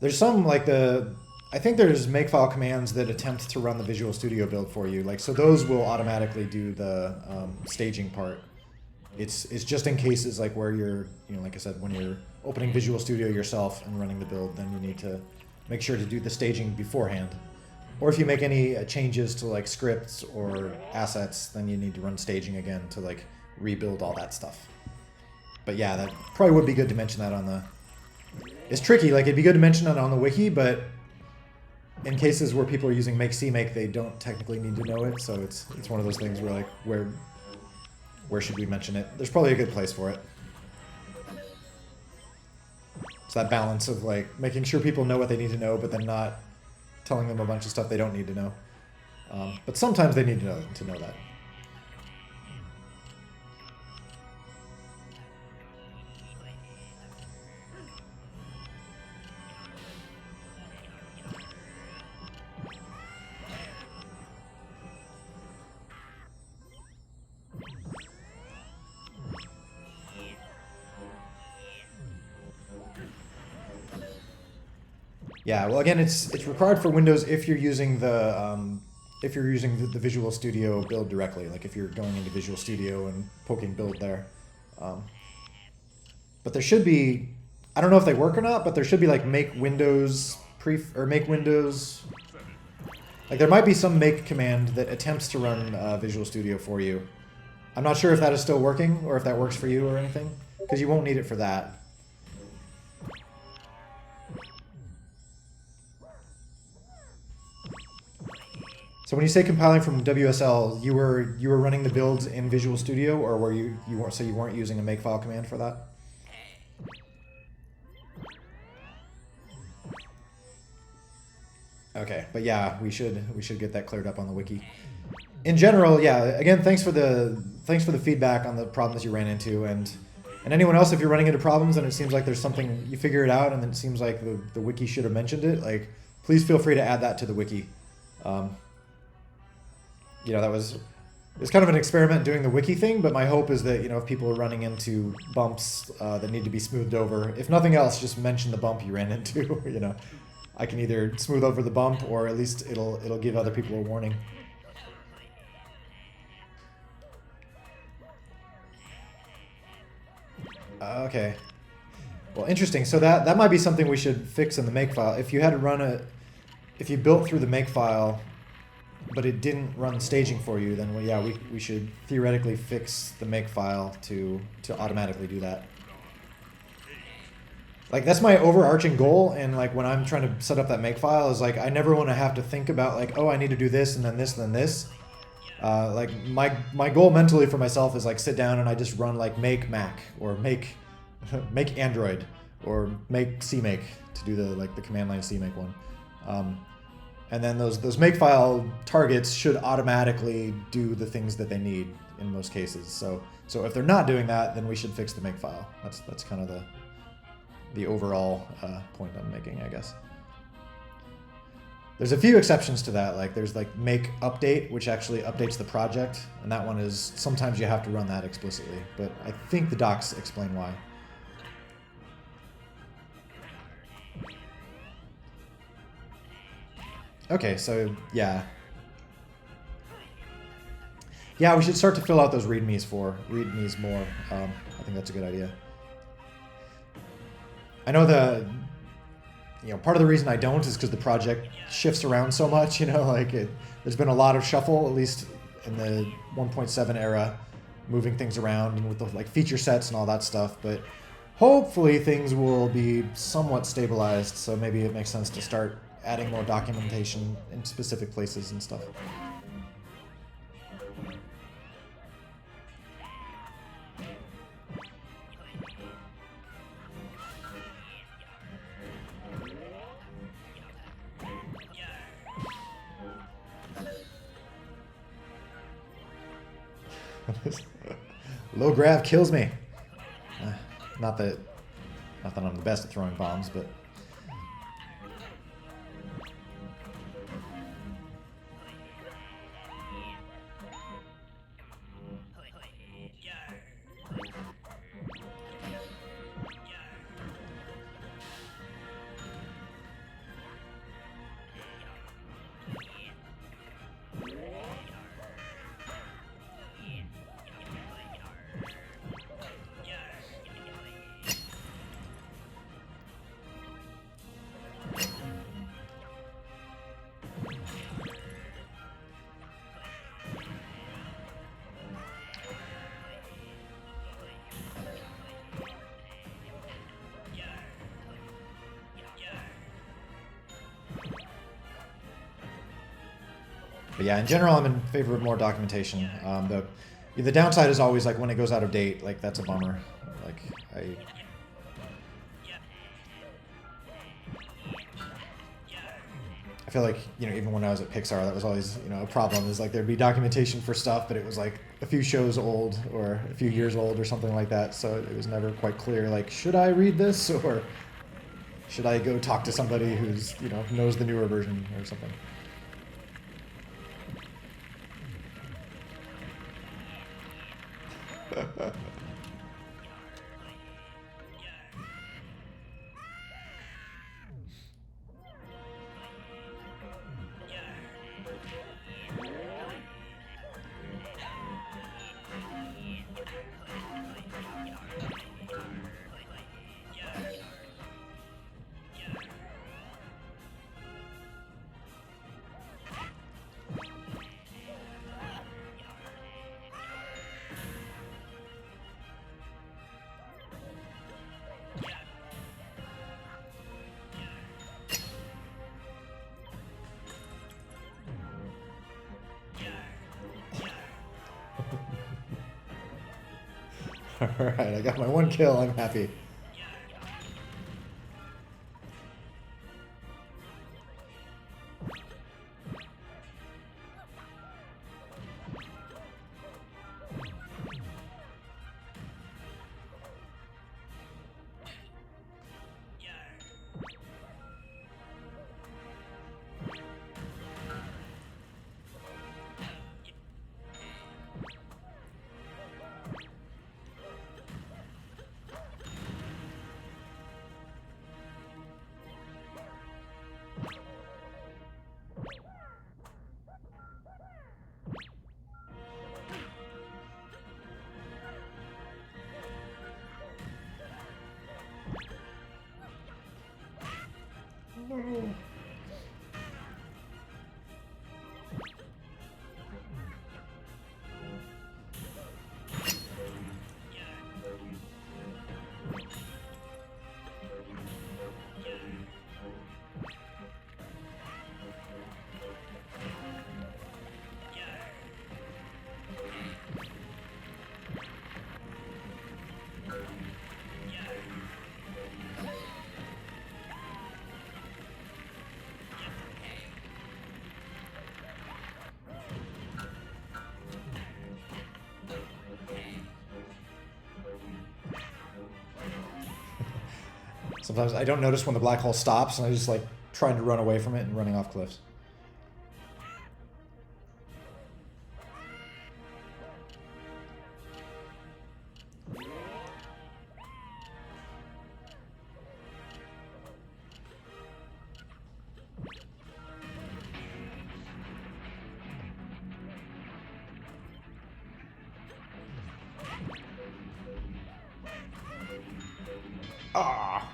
there's some, like, I think there's makefile commands that attempt to run the Visual Studio build for you. Like, so those will automatically do the staging part. It's just in cases, like, where you're, you know, like I said, when you're opening Visual Studio yourself and running the build, then you need to make sure to do the staging beforehand. Or if you make any changes to, like, scripts or assets, then you need to run staging again to, like, rebuild all that stuff. But yeah, that probably would be good to mention that on the... It's tricky, like it'd be good to mention it on the wiki, but in cases where people are using make cmake, they don't technically need to know it, so it's one of those things where like, where should we mention it? There's probably a good place for it. It's that balance of like making sure people know what they need to know, but then not telling them a bunch of stuff they don't need to know. But sometimes they need to know that. Yeah, well, again, it's required for Windows if you're using the if you're using the Visual Studio build directly, like if you're going into Visual Studio and poking build there. But there should be, I don't know if they work or not, but there should be like make Windows make Windows. Like there might be some make command that attempts to run Visual Studio for you. I'm not sure if that is still working or if that works for you or anything, because you won't need it for that. So when you say compiling from WSL, you were running the builds in Visual Studio, or were you weren't using a makefile command for that? Okay, but yeah, we should get that cleared up on the wiki. In general, yeah. Again, thanks for the feedback on the problems you ran into, and anyone else, if you're running into problems and it seems like there's something you figure it out and it seems like the wiki should have mentioned it, like please feel free to add that to the wiki. You know, it's kind of an experiment doing the wiki thing, but my hope is that, you know, if people are running into bumps that need to be smoothed over, if nothing else, just mention the bump you ran into. You know, I can either smooth over the bump or at least it'll give other people a warning. Okay. Well, interesting. So that might be something we should fix in the makefile. If you had to run if you built through the makefile, but it didn't run staging for you, then well, yeah, we should theoretically fix the makefile to automatically do that. Like that's my overarching goal, and like when I'm trying to set up that makefile is like I never want to have to think about like, oh, I need to do this and then this and then this. Like my goal mentally for myself is like sit down and I just run like make Mac or make make Android or make CMake to do the command line CMake one. And then those makefile targets should automatically do the things that they need in most cases. So if they're not doing that, then we should fix the makefile. That's kind of the overall point I'm making, I guess. There's a few exceptions to that. Like there's like make update, which actually updates the project, and that one is sometimes you have to run that explicitly. But I think the docs explain why. Okay, so yeah. Yeah, we should start to fill out those readmes more. I think that's a good idea. I know part of the reason I don't is because the project shifts around so much, you know, like there's been a lot of shuffle, at least in the 1.7 era, moving things around and with the like feature sets and all that stuff, but hopefully things will be somewhat stabilized, so maybe it makes sense to start adding more documentation in specific places and stuff. Low grav kills me. Not that I'm the best at throwing bombs, but But yeah, in general, I'm in favor of more documentation. The downside is always like when it goes out of date, like that's a bummer. Like I feel like, you know, even when I was at Pixar, that was always, you know, a problem. Is like there'd be documentation for stuff, but it was like a few shows old or a few years old or something like that. So it was never quite clear, like, should I read this or should I go talk to somebody who's, you know, knows the newer version or something. Alright, I got my 1 kill, I'm happy. No. Sometimes I don't notice when the black hole stops, and I just like trying to run away from it and running off cliffs. Ah.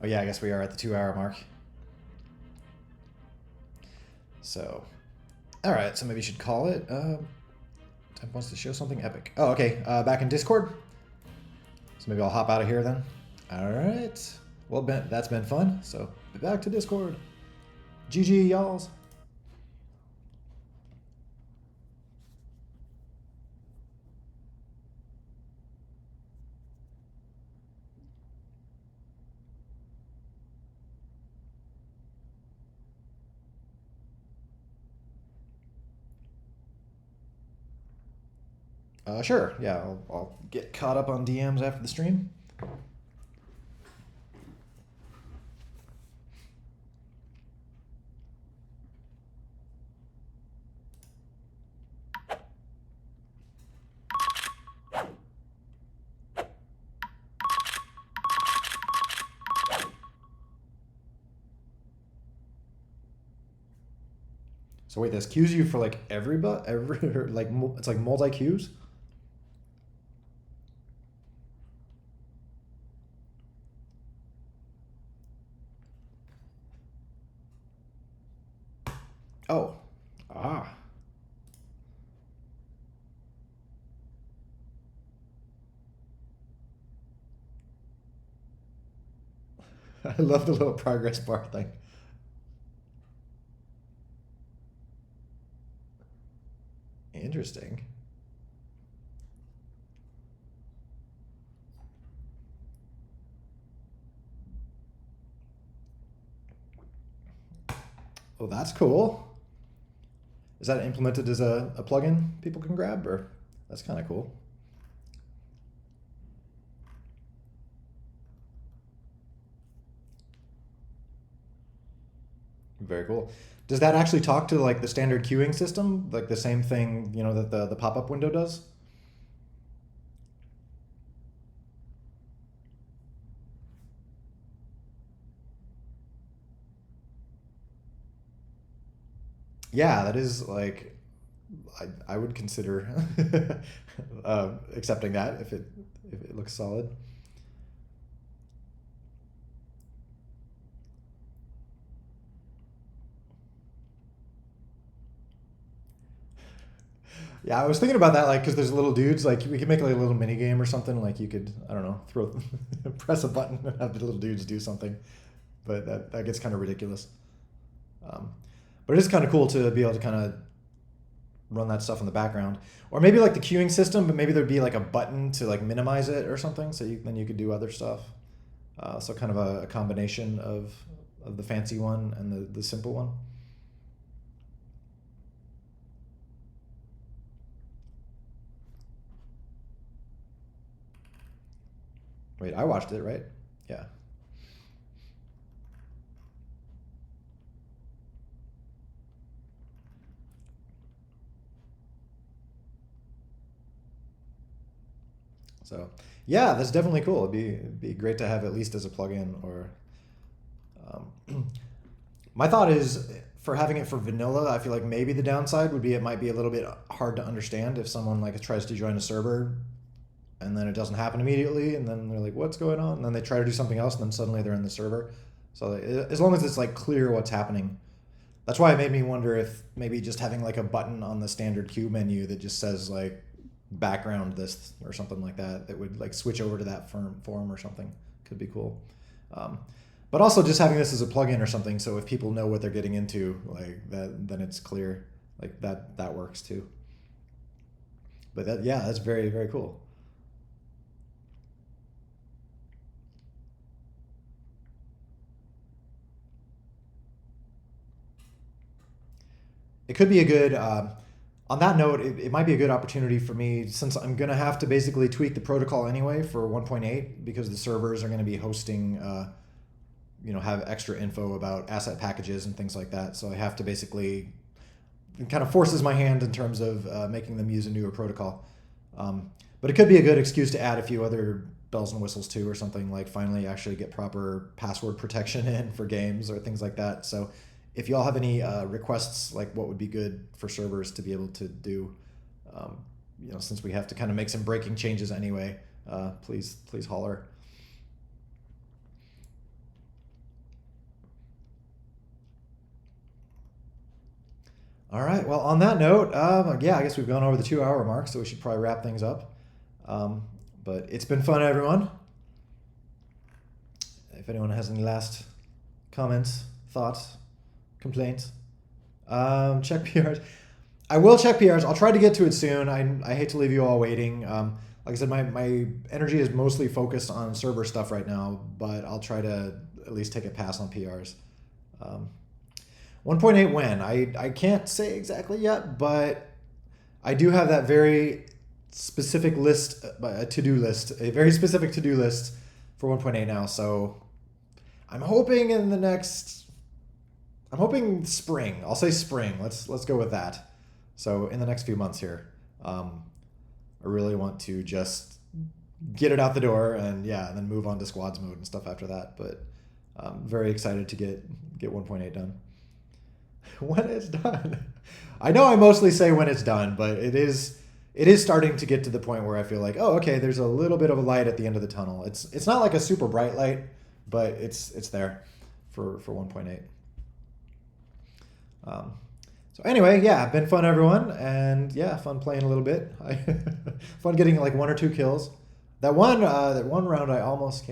Oh yeah, I guess we are at the 2-hour mark. So, all right. So maybe you should call it. Temp wants to show something epic. Oh, okay. Back in Discord. So maybe I'll hop out of here then. All right. Well, that's been fun. So back to Discord. GG, y'alls. Sure. Yeah, I'll get caught up on DMs after the stream. So wait, this queues you for like every like it's like multi queues. Oh, ah. I love the little progress bar thing. Interesting. Oh, that's cool. Is that implemented as a plugin people can grab, or that's kind of cool. Very cool. Does that actually talk to like the standard queuing system, like the same thing, you know, that the pop-up window does? Yeah, that is like I would consider accepting that if it looks solid. Yeah, I was thinking about that, like, because there's little dudes, like, we could make like a little mini game or something. Like, you could, I don't know, throw, press a button and have the little dudes do something. But that gets kind of ridiculous. Um, but it is kind of cool to be able to kind of run that stuff in the background, or maybe like the queuing system, but maybe there'd be like a button to like minimize it or something, so then you could do other stuff. So kind of a combination of the fancy one and the simple one. Wait, I watched it, right? Yeah. So yeah, that's definitely cool. It'd be great to have at least as a plugin. Or my thought is for having it for vanilla, I feel like maybe the downside would be it might be a little bit hard to understand if someone like tries to join a server and then it doesn't happen immediately, and then they're like, what's going on? And then they try to do something else, and then suddenly they're in the server. So as long as it's like clear what's happening. That's why it made me wonder if maybe just having like a button on the standard queue menu that just says like background this or something like that, that would like switch over to that form or something, could be cool. But also just having this as a plugin or something, so if people know what they're getting into, like that, then it's clear. Like that works too. But yeah, that's very, very cool. It could be a good. On that note, it might be a good opportunity for me, since I'm gonna have to basically tweak the protocol anyway for 1.8, because the servers are going to be hosting, have extra info about asset packages and things like that. So I have to basically, it kind of forces my hand in terms of making them use a newer protocol. But it could be a good excuse to add a few other bells and whistles too, or something, like finally actually get proper password protection in for games or things like that. So if y'all have any requests, like what would be good for servers to be able to do, since we have to kind of make some breaking changes anyway, please holler. All right. Well, on that note, yeah, I guess we've gone over the 2 hour mark, so we should probably wrap things up. But it's been fun, everyone. If anyone has any last comments, thoughts, complaints, check PRs. I will check PRs. I'll try to get to it soon. I hate to leave you all waiting. Like I said, my energy is mostly focused on server stuff right now, but I'll try to at least take a pass on PRs. 1.8 when? I can't say exactly yet, but I do have that very specific list, a to-do list, a very specific to-do list for 1.8 now. So I'm hoping I'm hoping spring. I'll say spring. Let's go with that. So in the next few months here, I really want to just get it out the door, and then move on to squads mode and stuff after that. But I'm very excited to get 1.8 done. When it's done. I know I mostly say when it's done, but it is starting to get to the point where I feel like, oh, okay, there's a little bit of a light at the end of the tunnel. It's not like a super bright light, but it's there for 1.8. So anyway, yeah, been fun, everyone, and yeah, fun playing a little bit. Fun getting like 1 or 2 kills. That one round I almost came